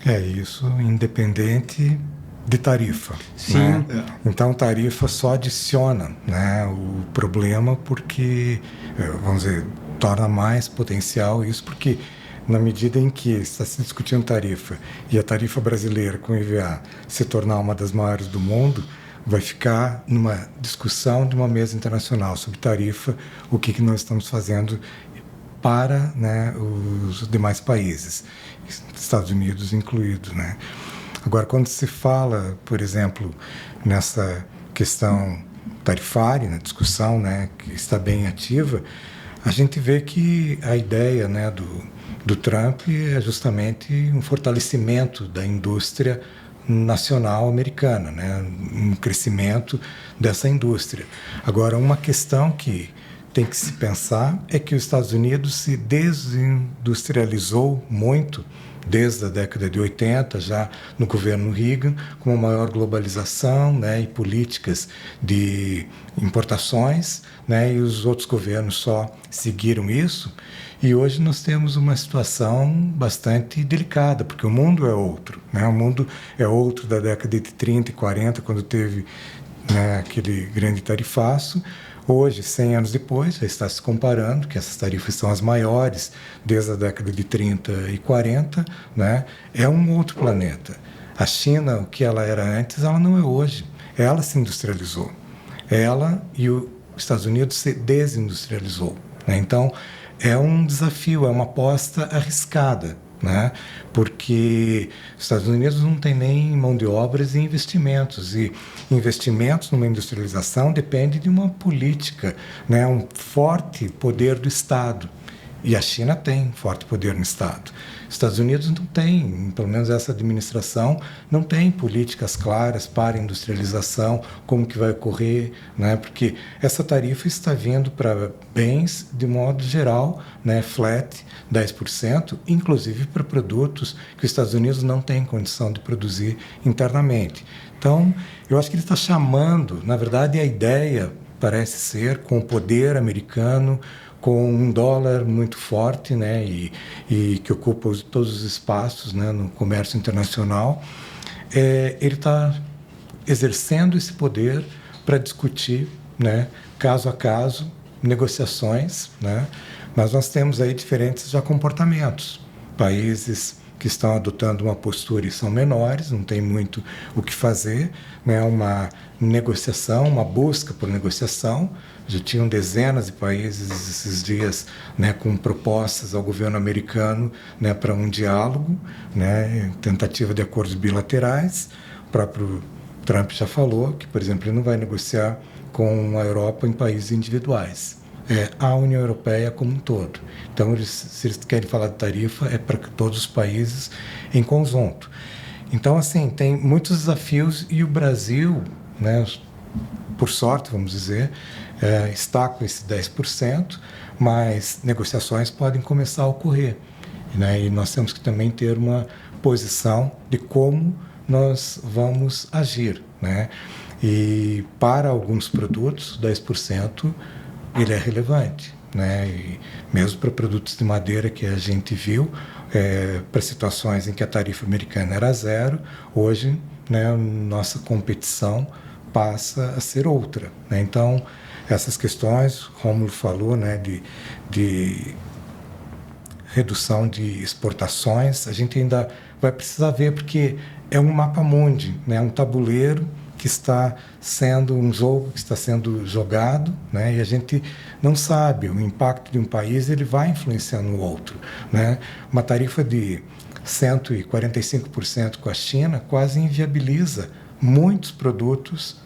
É isso, independente de tarifa.
Sim.
Né? Então, tarifa só adiciona, né, o problema, porque, vamos dizer, torna mais potencial isso, porque na medida em que está se discutindo tarifa e a tarifa brasileira com IVA se tornar uma das maiores do mundo, vai ficar numa discussão de uma mesa internacional sobre tarifa, o que nós estamos fazendo para, né, os demais países, Estados Unidos incluído, né? Agora, quando se fala, por exemplo, nessa questão tarifária, na discussão, né, que está bem ativa, a gente vê que a ideia, né, do Trump é justamente um fortalecimento da indústria nacional americana, né, um crescimento dessa indústria. Agora, uma questão que tem que se pensar é que os Estados Unidos se desindustrializou muito desde a década de 80, já no governo Reagan, com uma maior globalização, né, e políticas de importações, né, e os outros governos só seguiram isso. E hoje nós temos uma situação bastante delicada, porque o mundo é outro, né? O mundo é outro da década de 30 e 40, quando teve, né, aquele grande tarifaço. Hoje, 100 anos depois, já está se comparando que essas tarifas são as maiores desde a década de 30 e 40, né? É um outro planeta. A China, o que ela era antes, ela não é hoje. Ela se industrializou. Ela e os Estados Unidos se desindustrializou, né? Então, é um desafio, é uma aposta arriscada, né? Porque os Estados Unidos não tem nem mão de obras e investimentos numa industrialização depende de uma política, né? Um forte poder do Estado. E a China tem forte poder no Estado. Os Estados Unidos não tem, pelo menos essa administração, não tem políticas claras para a industrialização, como que vai ocorrer, né? Porque essa tarifa está vindo para bens de modo geral, né? Flat, 10%, inclusive para produtos que os Estados Unidos não têm condição de produzir internamente. Então, eu acho que ele está chamando, na verdade, a ideia parece ser, com o poder americano, com um dólar muito forte, né, e que ocupa todos os espaços, né, no comércio internacional, ele está exercendo esse poder para discutir, né, caso a caso, negociações, né, mas nós temos aí diferentes já comportamentos. Países que estão adotando uma postura e são menores, não tem muito o que fazer, né, uma negociação, uma busca por negociação. Já tinham dezenas de países esses dias, né, com propostas ao governo americano, né, para um diálogo, né, tentativa de acordos bilaterais. O próprio Trump já falou que, por exemplo, ele não vai negociar com a Europa em países individuais. É a União Europeia como um todo. Então, se eles querem falar de tarifa, é para todos os países em conjunto. Então, assim, tem muitos desafios e o Brasil, né, por sorte, vamos dizer, está com esse 10%, mas negociações podem começar a ocorrer, né? E nós temos que também ter uma posição de como nós vamos agir, né? E para alguns produtos, 10% ele é relevante, né? E mesmo para produtos de madeira que a gente viu, para situações em que a tarifa americana era zero, hoje, né, nossa competição passa a ser outra, né? Então, essas questões, Rômulo falou, né, de redução de exportações, a gente ainda vai precisar ver, porque é um mapa-mundi, né, um tabuleiro que está sendo um jogo que está sendo jogado, né, e a gente não sabe o impacto de um país, ele vai influenciar no outro, né? Uma tarifa de 145% com a China quase inviabiliza muitos produtos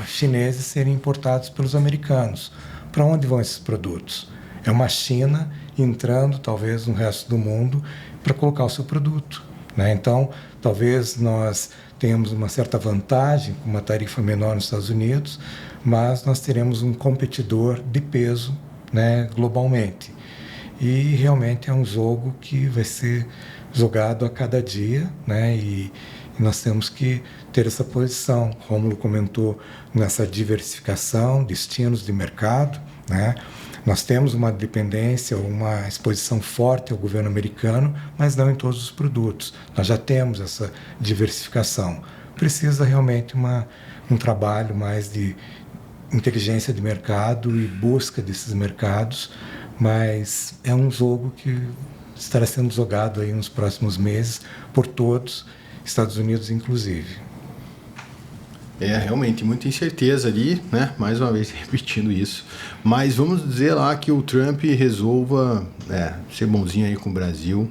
chineses serem importados pelos americanos. Para onde vão esses produtos? É uma China entrando, talvez, no resto do mundo para colocar o seu produto, né? Então, talvez nós tenhamos uma certa vantagem com uma tarifa menor nos Estados Unidos, mas nós teremos um competidor de peso, né, globalmente. E realmente é um jogo que vai ser jogado a cada dia, né? E nós temos que ter essa posição. Rômulo comentou nessa diversificação, destinos de mercado, né? Nós temos uma dependência, uma exposição forte ao governo americano, mas não em todos os produtos. Nós já temos essa diversificação. Precisa realmente um trabalho mais de inteligência de mercado e busca desses mercados, mas é um jogo que estará sendo jogado aí nos próximos meses por todos, Estados Unidos inclusive.
Realmente, muita incerteza ali, né? Mais uma vez repetindo isso. Mas vamos dizer lá que o Trump resolva ser bonzinho aí com o Brasil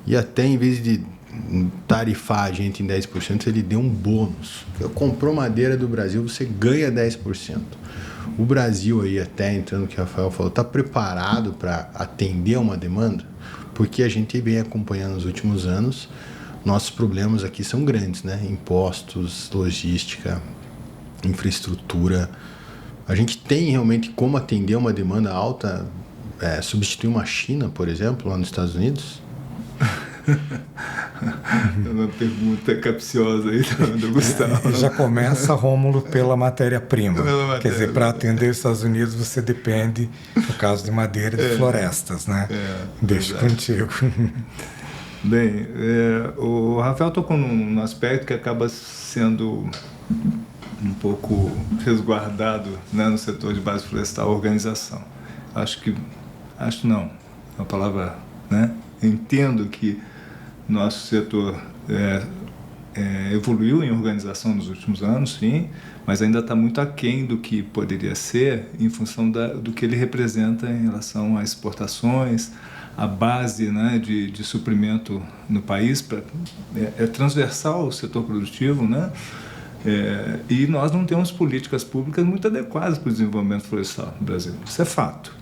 e até em vez de tarifar a gente em 10%, ele deu um bônus. Comprou madeira do Brasil, você ganha 10%. O Brasil aí, até entrando no que o Rafael falou, está preparado para atender uma demanda? Porque a gente vem acompanhando nos últimos anos. Nossos problemas aqui são grandes, né? Impostos, logística, infraestrutura. A gente tem realmente como atender uma demanda alta, substituir uma China, por exemplo, lá nos Estados Unidos?
Uma pergunta capciosa aí do Gustavo.
Já começa, Rômulo, pela matéria-prima. Quer dizer, para atender os Estados Unidos, você depende, no caso de madeira, de florestas, né? Deixa contigo.
Bem, o Rafael tocou num aspecto que acaba sendo um pouco resguardado, né, no setor de base florestal, a organização. Acho não, é uma palavra, né? Entendo que nosso setor evoluiu em organização nos últimos anos, sim, mas ainda está muito aquém do que poderia ser em função do que ele representa em relação às exportações, a base, né, de suprimento no país. É transversal o setor produtivo, né? E nós não temos políticas públicas muito adequadas para o desenvolvimento florestal no Brasil. Isso é fato,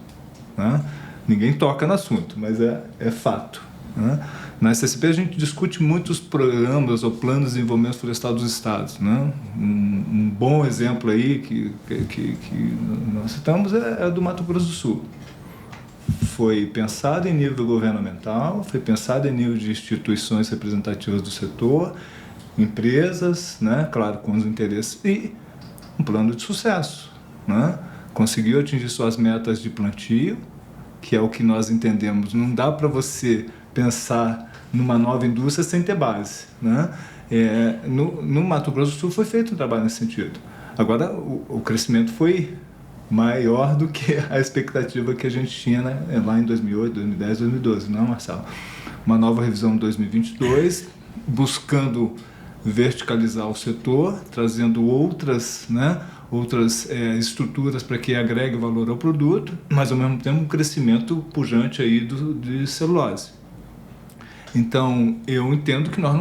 né? Ninguém toca no assunto, mas é fato, né? Na SCP a gente discute muitos programas ou planos de desenvolvimento florestal dos estados, né? Um bom exemplo aí que nós citamos é do Mato Grosso do Sul. Foi pensado em nível governamental, foi pensado em nível de instituições representativas do setor, empresas, né? Claro, com os interesses, e um plano de sucesso, né? Conseguiu atingir suas metas de plantio, que é o que nós entendemos. Não dá para você pensar numa nova indústria sem ter base, né? No Mato Grosso do Sul foi feito um trabalho nesse sentido. Agora, o crescimento foi maior do que a expectativa que a gente tinha, né, lá em 2008, 2010, 2012, não, Marcelo? Uma nova revisão em 2022, buscando verticalizar o setor, trazendo outras estruturas para que agregue valor ao produto, mas ao mesmo tempo um crescimento pujante aí de celulose. Então, eu entendo que nós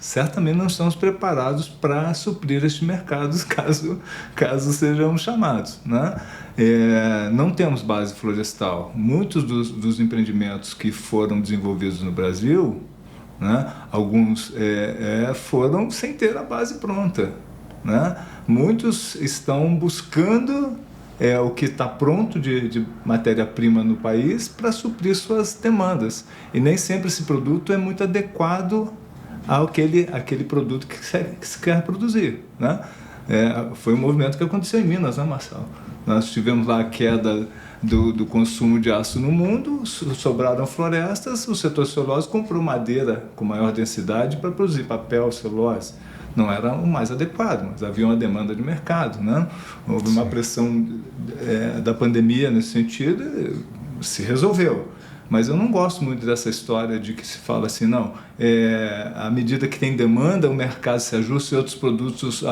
certamente não estamos preparados para suprir estes mercados caso sejamos chamados, né? Não temos base florestal. Muitos dos empreendimentos que foram desenvolvidos no Brasil, né, alguns foram sem ter a base pronta, né? Muitos estão buscando o que está pronto de matéria-prima no país para suprir suas demandas. E nem sempre esse produto é muito adequado àquele produto que se quer produzir, né? Foi um movimento que aconteceu em Minas, né, Marcelo? Nós tivemos lá a queda do consumo de aço no mundo, sobraram florestas, o setor celulose comprou madeira com maior densidade para produzir papel, celulose. Não era o mais adequado, mas havia uma demanda de mercado, né? Houve uma pressão da pandemia nesse sentido, se resolveu. Mas eu não gosto muito dessa história de que se fala assim, não, à medida que tem demanda, o mercado se ajusta e outros produtos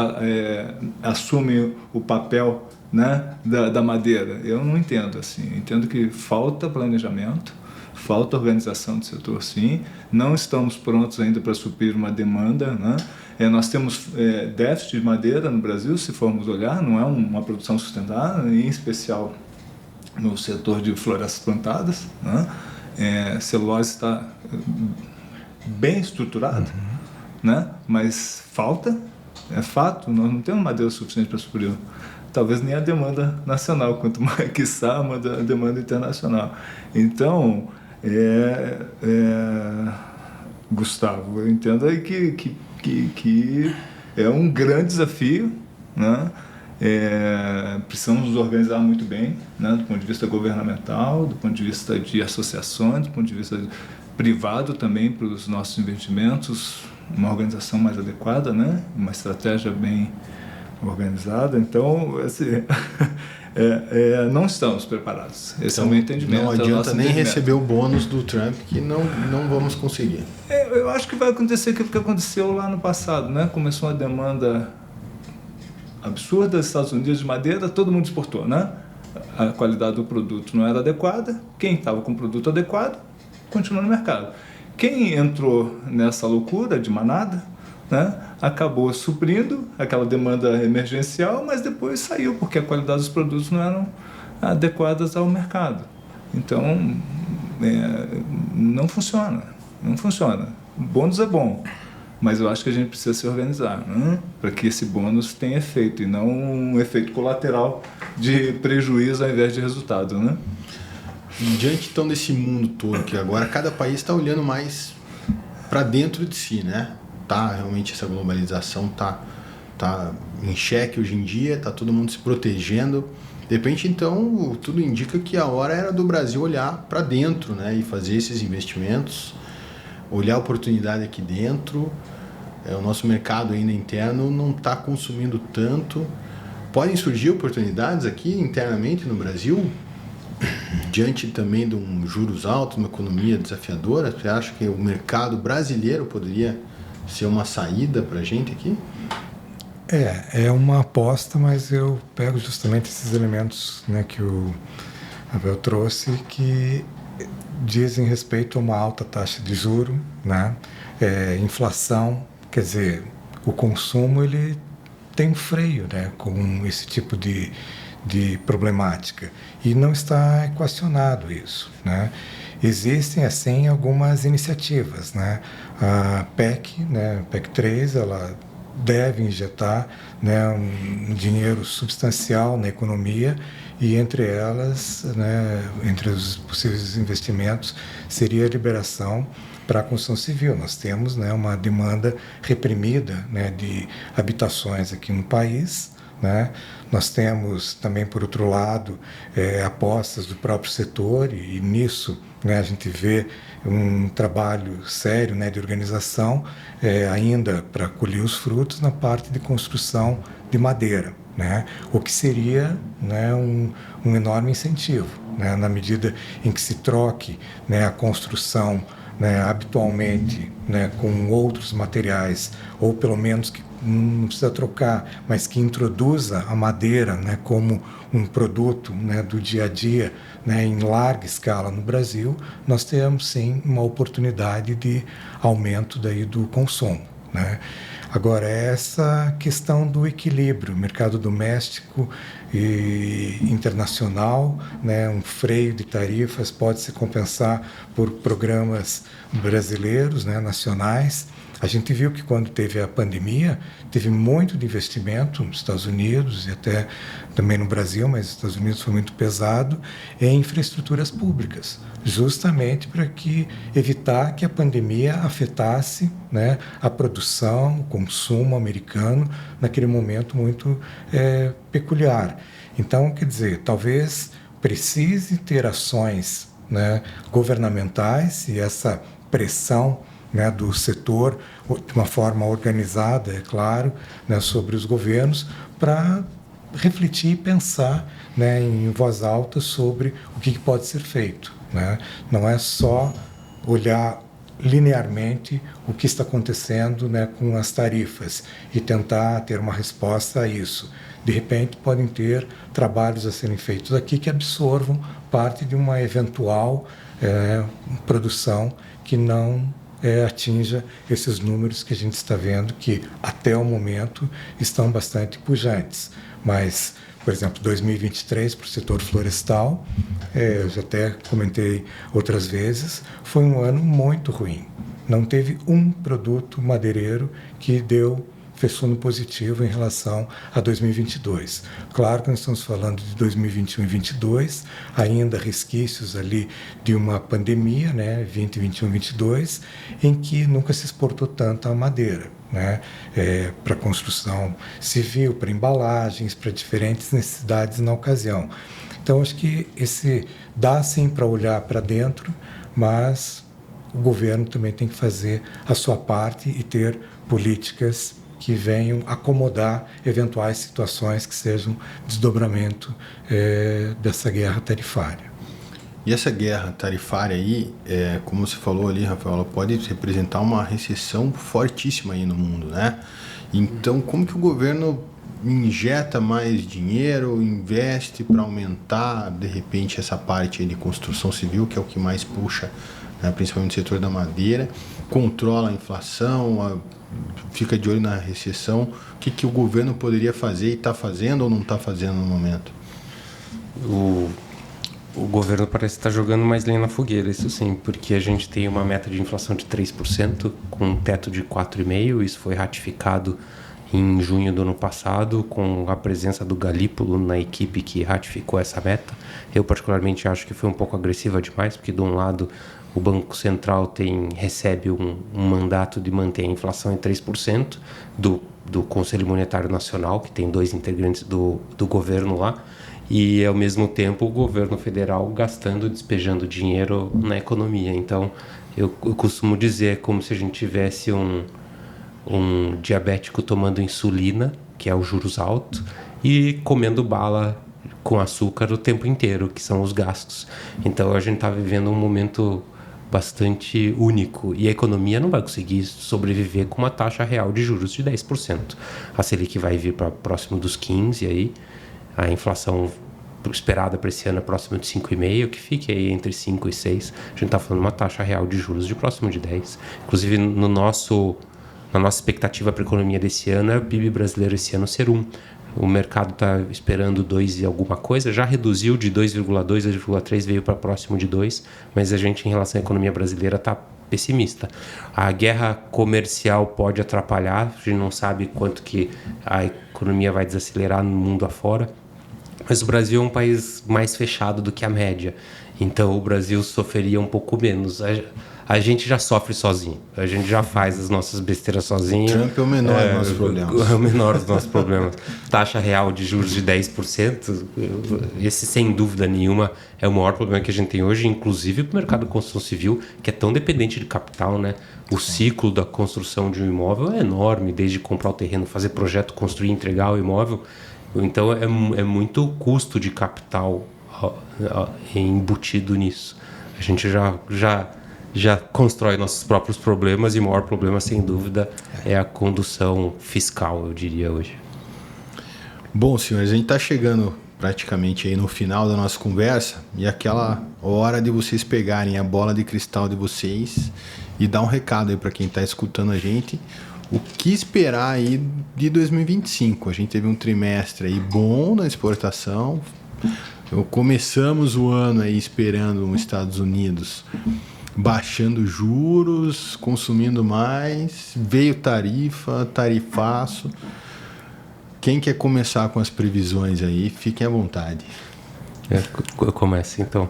assumem o papel, né, da madeira. Eu não entendo assim. Eu entendo que falta planejamento, falta organização do setor, sim. Não estamos prontos ainda para suprir uma demanda, né? Nós temos déficit de madeira no Brasil, se formos olhar, não é uma produção sustentável, em especial no setor de florestas plantadas, né? Celulose está bem estruturado, né? Mas falta, é fato, nós não temos madeira suficiente para suprir, talvez nem a demanda nacional, quanto mais quiçá a demanda internacional. Então, Gustavo, eu entendo aí que é um grande desafio, né? Precisamos nos organizar muito bem, né? Do ponto de vista governamental, do ponto de vista de associações, do ponto de vista privado também para os nossos investimentos, uma organização mais adequada, né? Uma estratégia bem organizada. Então, assim, não estamos preparados. Esse é o meu entendimento.
Não adianta nem receber o bônus do Trump, que não vamos conseguir.
Eu acho que vai acontecer aquilo que aconteceu lá no passado, né? Começou uma demanda absurda dos Estados Unidos de madeira, todo mundo exportou, né? A qualidade do produto não era adequada, quem estava com o produto adequado continuou no mercado. Quem entrou nessa loucura de manada, né, acabou suprindo aquela demanda emergencial, mas depois saiu, porque a qualidade dos produtos não eram adequadas ao mercado. Então, não funciona. O bônus é bom, mas eu acho que a gente precisa se organizar, né, para que esse bônus tenha efeito, e não um efeito colateral de prejuízo ao invés de resultado, né?
Diante então desse mundo todo, que agora cada país está olhando mais para dentro de si, né? Realmente essa globalização tá em xeque hoje em dia, tá todo mundo se protegendo. De repente, então, tudo indica que a hora era do Brasil olhar para dentro, né? E fazer esses investimentos, olhar a oportunidade aqui dentro. O nosso mercado ainda interno não está consumindo tanto. Podem surgir oportunidades aqui internamente no Brasil, diante também de um juros altos, uma economia desafiadora. Você acha que o mercado brasileiro poderia ser uma saída para a gente aqui?
É uma aposta, mas eu pego justamente esses elementos, né, que o Abel trouxe, que dizem respeito a uma alta taxa de juro, né, inflação, quer dizer, o consumo ele tem um freio, né, com esse tipo de problemática, e não está equacionado isso, né. Existem, assim, algumas iniciativas, né, a PEC, né, PEC 3, ela deve injetar, né, um dinheiro substancial na economia, e entre elas, né, entre os possíveis investimentos, seria a liberação para a construção civil. Nós temos, né, uma demanda reprimida, né, de habitações aqui no país, né? Nós temos também, por outro lado, apostas do próprio setor, e nisso, né, a gente vê um trabalho sério, né, de organização, ainda para colher os frutos na parte de construção de madeira, né, o que seria, né, um enorme incentivo, né, na medida em que se troque, né, a construção, né, habitualmente, né, com outros materiais, ou pelo menos que não precisa trocar, mas que introduza a madeira, né, como um produto, né, do dia a dia, né, em larga escala no Brasil, nós temos sim uma oportunidade de aumento daí do consumo, né. Agora, essa questão do equilíbrio, mercado doméstico e internacional, né, um freio de tarifas pode se compensar por programas brasileiros, né, nacionais. A gente viu que quando teve a pandemia, teve muito de investimento nos Estados Unidos e até também no Brasil, mas nos Estados Unidos foi muito pesado, em infraestruturas públicas, justamente para evitar que a pandemia afetasse, né, a produção, o consumo americano naquele momento muito peculiar. Então, quer dizer, talvez precise ter ações, né, governamentais, e essa pressão, né, do setor, de uma forma organizada, é claro, né, sobre os governos, para refletir e pensar, né, em voz alta sobre o que pode ser feito, né? Não é só olhar linearmente o que está acontecendo, né, com as tarifas e tentar ter uma resposta a isso. De repente, podem ter trabalhos a serem feitos aqui que absorvam parte de uma eventual produção que não atinja esses números que a gente está vendo, que até o momento estão bastante pujantes. Mas, por exemplo, 2023 para o setor florestal, eu já até comentei outras vezes, foi um ano muito ruim. Não teve um produto madeireiro que fechou no positivo em relação a 2022. Claro que nós estamos falando de 2021 e 2022, ainda resquícios ali de uma pandemia, né, 2021 e 2022, em que nunca se exportou tanto a madeira, né, para construção civil, para embalagens, para diferentes necessidades na ocasião. Então, acho que dá sim para olhar para dentro, mas o governo também tem que fazer a sua parte e ter políticas que venham acomodar eventuais situações que sejam desdobramento dessa guerra tarifária.
E essa guerra tarifária aí, como você falou ali, Rafael, ela pode representar uma recessão fortíssima aí no mundo, né? Então, como que o governo injeta mais dinheiro, investe para aumentar, de repente, essa parte aí de construção civil, que é o que mais puxa, né, principalmente o setor da madeira, controla a inflação, fica de olho na recessão? O que o governo poderia fazer e está fazendo ou não está fazendo no momento?
O governo parece estar jogando mais lenha na fogueira, isso sim, porque a gente tem uma meta de inflação de 3%, com um teto de 4,5%, isso foi ratificado em junho do ano passado, com a presença do Galípolo na equipe que ratificou essa meta. Eu particularmente acho que foi um pouco agressiva demais, porque de um lado o Banco Central recebe um mandato de manter a inflação em 3% do Conselho Monetário Nacional, que tem 2 integrantes do governo lá, e ao mesmo tempo o governo federal despejando dinheiro na economia. Então eu costumo dizer como se a gente tivesse um diabético tomando insulina, que é o juros alto, e comendo bala com açúcar o tempo inteiro, que são os gastos. Então a gente está vivendo um momento bastante único, e a economia não vai conseguir sobreviver com uma taxa real de juros de 10%. A Selic vai vir para próximo dos 15%, aí a inflação esperada para esse ano é próximo de 5,5%, que fique aí entre 5% e 6%. A gente está falando de uma taxa real de juros de próximo de 10%. Inclusive, na nossa expectativa para a economia desse ano é o PIB brasileiro esse ano ser 1%. O mercado está esperando 2 e alguma coisa, já reduziu de 2,2, 2,3, veio para próximo de 2, mas a gente, em relação à economia brasileira, está pessimista. A guerra comercial pode atrapalhar, a gente não sabe quanto que a economia vai desacelerar no mundo afora, mas o Brasil é um país mais fechado do que a média, então o Brasil sofreria um pouco menos. A gente já sofre sozinho, a gente já faz as nossas besteiras sozinho.
Trump é o menor dos nossos problemas.
É o menor dos nossos problemas. Taxa real de juros de 10%, esse sem dúvida nenhuma é o maior problema que a gente tem hoje, inclusive para o mercado de construção civil, que é tão dependente de capital, né? O ciclo da construção de um imóvel é enorme, desde comprar o terreno, fazer projeto, construir, entregar o imóvel. Então é muito custo de capital embutido nisso. A gente já constrói nossos próprios problemas, e o maior problema, sem dúvida, é a condução fiscal, eu diria, hoje.
Bom, senhores, a gente está chegando praticamente aí no final da nossa conversa, e aquela hora de vocês pegarem a bola de cristal de vocês e dar um recado aí para quem está escutando a gente, o que esperar aí de 2025. A gente teve um trimestre aí bom na exportação, começamos o ano aí esperando os Estados Unidos baixando juros, consumindo mais, veio tarifaço. Quem quer começar com as previsões aí, fiquem à vontade.
Eu começo, então.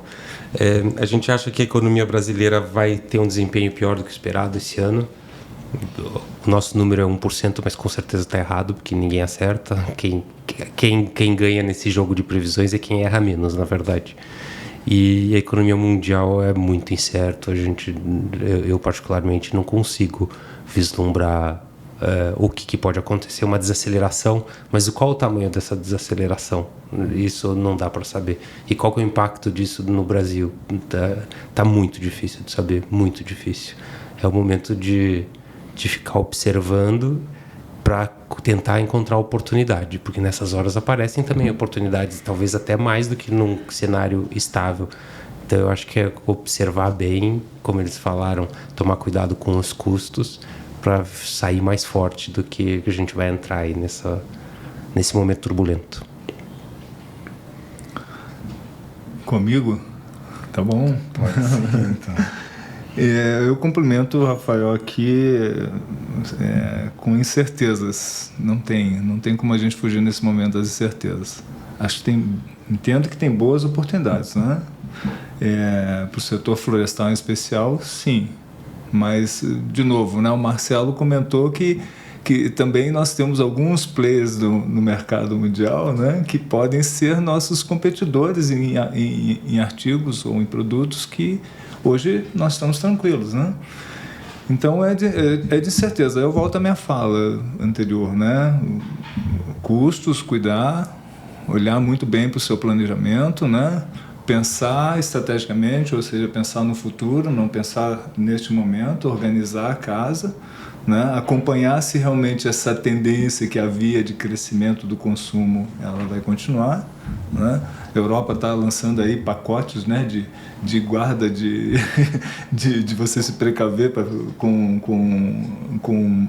A gente acha que a economia brasileira vai ter um desempenho pior do que esperado esse ano. O nosso número é 1%, mas com certeza está errado, porque ninguém acerta. Quem ganha nesse jogo de previsões é quem erra menos, na verdade. E a economia mundial é muito incerto. Eu particularmente não consigo vislumbrar o que pode acontecer, uma desaceleração, mas qual o tamanho dessa desaceleração? Isso não dá para saber. E qual que é o impacto disso no Brasil? Tá muito difícil de saber, muito difícil. É o momento de ficar observando para tentar encontrar oportunidade, porque nessas horas aparecem também oportunidades, talvez até mais do que num cenário estável. Então eu acho que é observar bem, como eles falaram, tomar cuidado com os custos para sair mais forte do que a gente vai entrar aí nesse momento turbulento.
Comigo? Tá bom?
Pode ser, então.
Eu complemento o Rafael aqui com incertezas. Não tem como a gente fugir nesse momento das incertezas. Entendo que tem boas oportunidades, né? Para o setor florestal em especial, sim. Mas, de novo, né, o Marcelo comentou que também nós temos alguns players no mercado mundial, né, que podem ser nossos competidores em artigos ou em produtos que hoje nós estamos tranquilos, né? Então é de certeza. Eu volto à minha fala anterior, né? Custos, cuidar, olhar muito bem para o seu planejamento, né? Pensar estrategicamente, ou seja, pensar no futuro, não pensar neste momento, organizar a casa, né? Acompanhar se realmente essa tendência que havia de crescimento do consumo ela vai continuar, né? A Europa está lançando aí pacotes, né, de guarda, de você se precaver com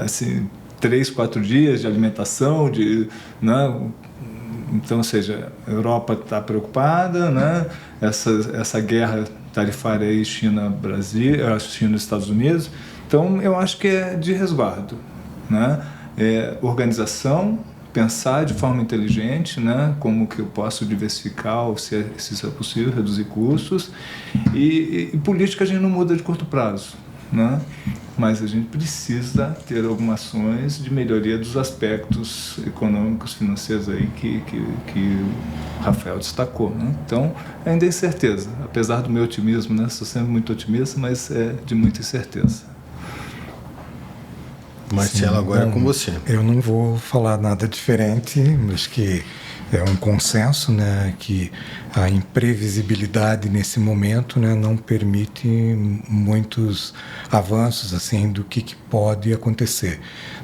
assim, 3, 4 dias de alimentação, né? Então, ou seja, a Europa está preocupada, né? Essa guerra tarifária aí China-Brasil, China-Estados Unidos. Então, eu acho que é de resguardo, né? Organização, pensar de forma inteligente, né? Como que eu posso diversificar, ou se isso é possível, reduzir custos. E política a gente não muda de curto prazo, né? Mas a gente precisa ter algumas ações de melhoria dos aspectos econômicos, financeiros aí que o Rafael destacou, né? Então, ainda é incerteza, apesar do meu otimismo, né? Sou sempre muito otimista, mas é de muita incerteza.
Marcelo, agora é com você.
Eu não vou falar nada diferente, acho que é um consenso, né, que a imprevisibilidade nesse momento, né, não permite muitos avanços assim do que pode acontecer.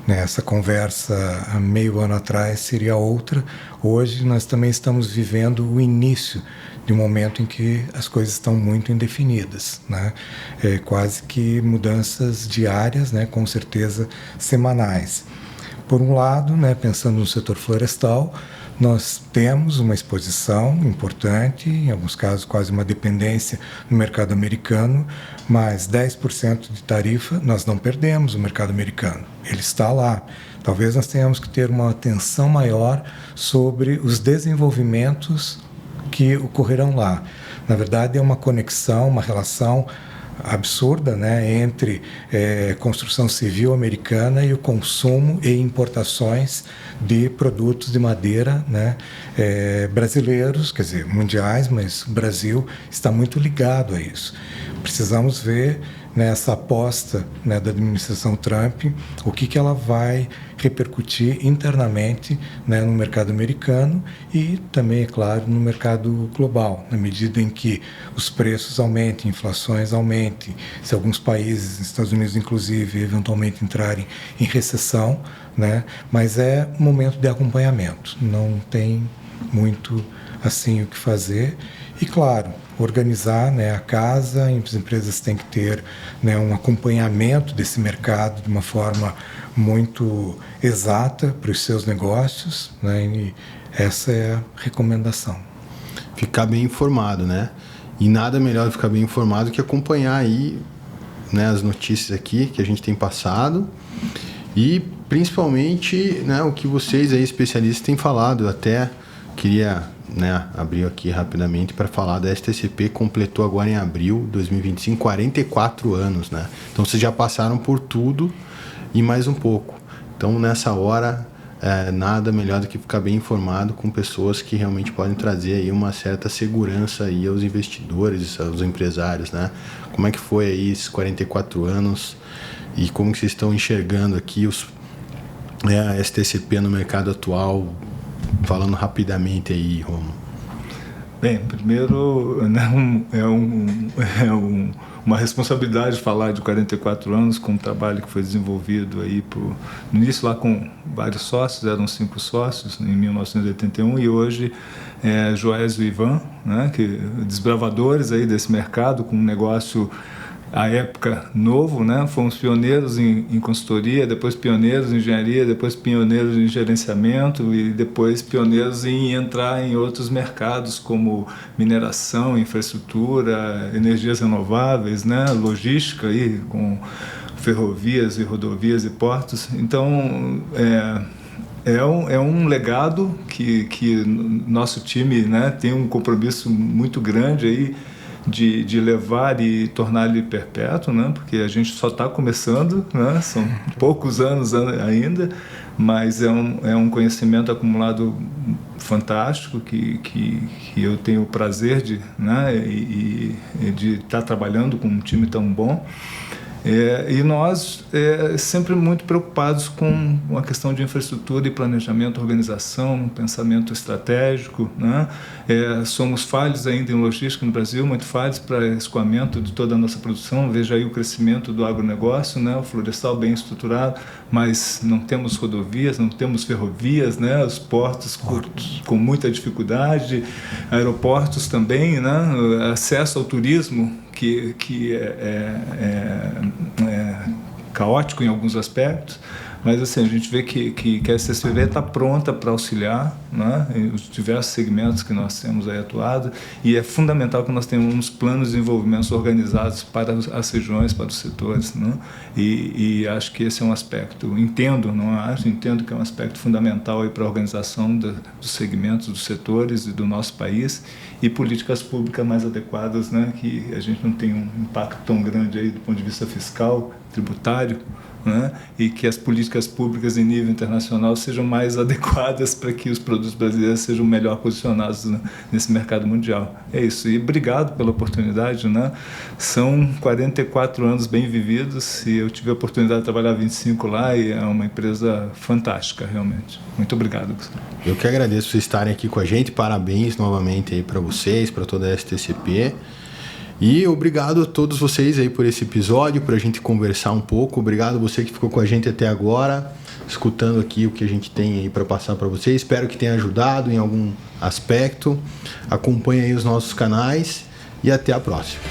Né, essa conversa há meio ano atrás seria outra. Hoje nós também estamos vivendo o início de um momento em que as coisas estão muito indefinidas, né? Quase que mudanças diárias, né, com certeza semanais. Por um lado, né, pensando no setor florestal, nós temos uma exposição importante, em alguns casos quase uma dependência no mercado americano, mas 10% de tarifa nós não perdemos o mercado americano, ele está lá. Talvez nós tenhamos que ter uma atenção maior sobre os desenvolvimentos que ocorrerão lá. Na verdade, é uma conexão, uma relação absurda, né, entre construção civil americana e o consumo e importações de produtos de madeira, né, brasileiros, quer dizer, mundiais, mas o Brasil está muito ligado a isso. Precisamos ver nessa aposta, né, da administração Trump, o que ela vai repercutir internamente, né, no mercado americano e também, é claro, no mercado global, na medida em que os preços aumentem, inflações aumentem, se alguns países, Estados Unidos inclusive, eventualmente entrarem em recessão, né, mas é um momento de acompanhamento, não tem muito assim o que fazer. E, claro, organizar, né, a casa, as empresas têm que ter, né, um acompanhamento desse mercado de uma forma muito exata para os seus negócios, né, e essa é a recomendação.
Ficar bem informado, né? E nada melhor do que ficar bem informado que acompanhar aí, né, as notícias aqui que a gente tem passado e principalmente, né, o que vocês aí especialistas têm falado. Eu até queria, né, abrir aqui rapidamente para falar da STCP, completou agora em abril de 2025 44 anos, né? Então vocês já passaram por tudo e mais um pouco. Então nessa hora nada melhor do que ficar bem informado com pessoas que realmente podem trazer aí uma certa segurança aí aos investidores, aos empresários, né? Como é que foi aí esses 44 anos e como que vocês estão enxergando aqui a STCP no mercado atual? Falando rapidamente aí, Romo.
Bem, primeiro, uma responsabilidade falar de 44 anos com um trabalho que foi desenvolvido aí no início lá com vários sócios, eram 5 sócios em 1981 e hoje Joésio e Ivan, né, que desbravadores aí desse mercado com um negócio à época novo, né? Fomos pioneiros em consultoria, depois pioneiros em engenharia, depois pioneiros em gerenciamento e depois pioneiros em entrar em outros mercados como mineração, infraestrutura, energias renováveis, né? Logística aí, com ferrovias e rodovias e portos. Então é um legado que nosso time, né, tem um compromisso muito grande aí de levar e tornar ele perpétuo, né? Porque a gente só está começando, né? São poucos anos ainda, mas é um conhecimento acumulado fantástico que eu tenho o prazer de, né, de estar trabalhando com um time tão bom. E nós sempre muito preocupados com a questão de infraestrutura e planejamento, organização, pensamento estratégico, né? Somos falhos ainda em logística no Brasil, muito falhos para escoamento de toda a nossa produção. Veja aí o crescimento do agronegócio, né? O florestal bem estruturado, mas não temos rodovias, não temos ferrovias, né? Os portos com muita dificuldade, aeroportos também, né? Acesso ao turismo que é caótico em alguns aspectos, Mas assim, a gente vê que a SSPV está pronta para auxiliar, né, em os diversos segmentos que nós temos aí atuado, e é fundamental que nós tenhamos planos de desenvolvimento organizados para as regiões, para os setores, né, e acho que esse é um aspecto, entendo que é um aspecto fundamental aí para a organização dos segmentos, dos setores e do nosso país, e políticas públicas mais adequadas, né, que a gente não tem um impacto tão grande aí do ponto de vista fiscal, tributário, né, e que as políticas públicas em nível internacional sejam mais adequadas para que os produtos brasileiros sejam melhor posicionados, né, nesse mercado mundial. É isso. E obrigado pela oportunidade, né? São 44 anos bem vividos e eu tive a oportunidade de trabalhar 25 lá e é uma empresa fantástica, realmente. Muito obrigado, Gustavo.
Eu que agradeço por estarem aqui com a gente. Parabéns novamente aí para vocês, para toda a STCP. E obrigado a todos vocês aí por esse episódio, para a gente conversar um pouco. Obrigado a você que ficou com a gente até agora, escutando aqui o que a gente tem aí para passar para vocês. Espero que tenha ajudado em algum aspecto. Acompanhe aí os nossos canais e até a próxima.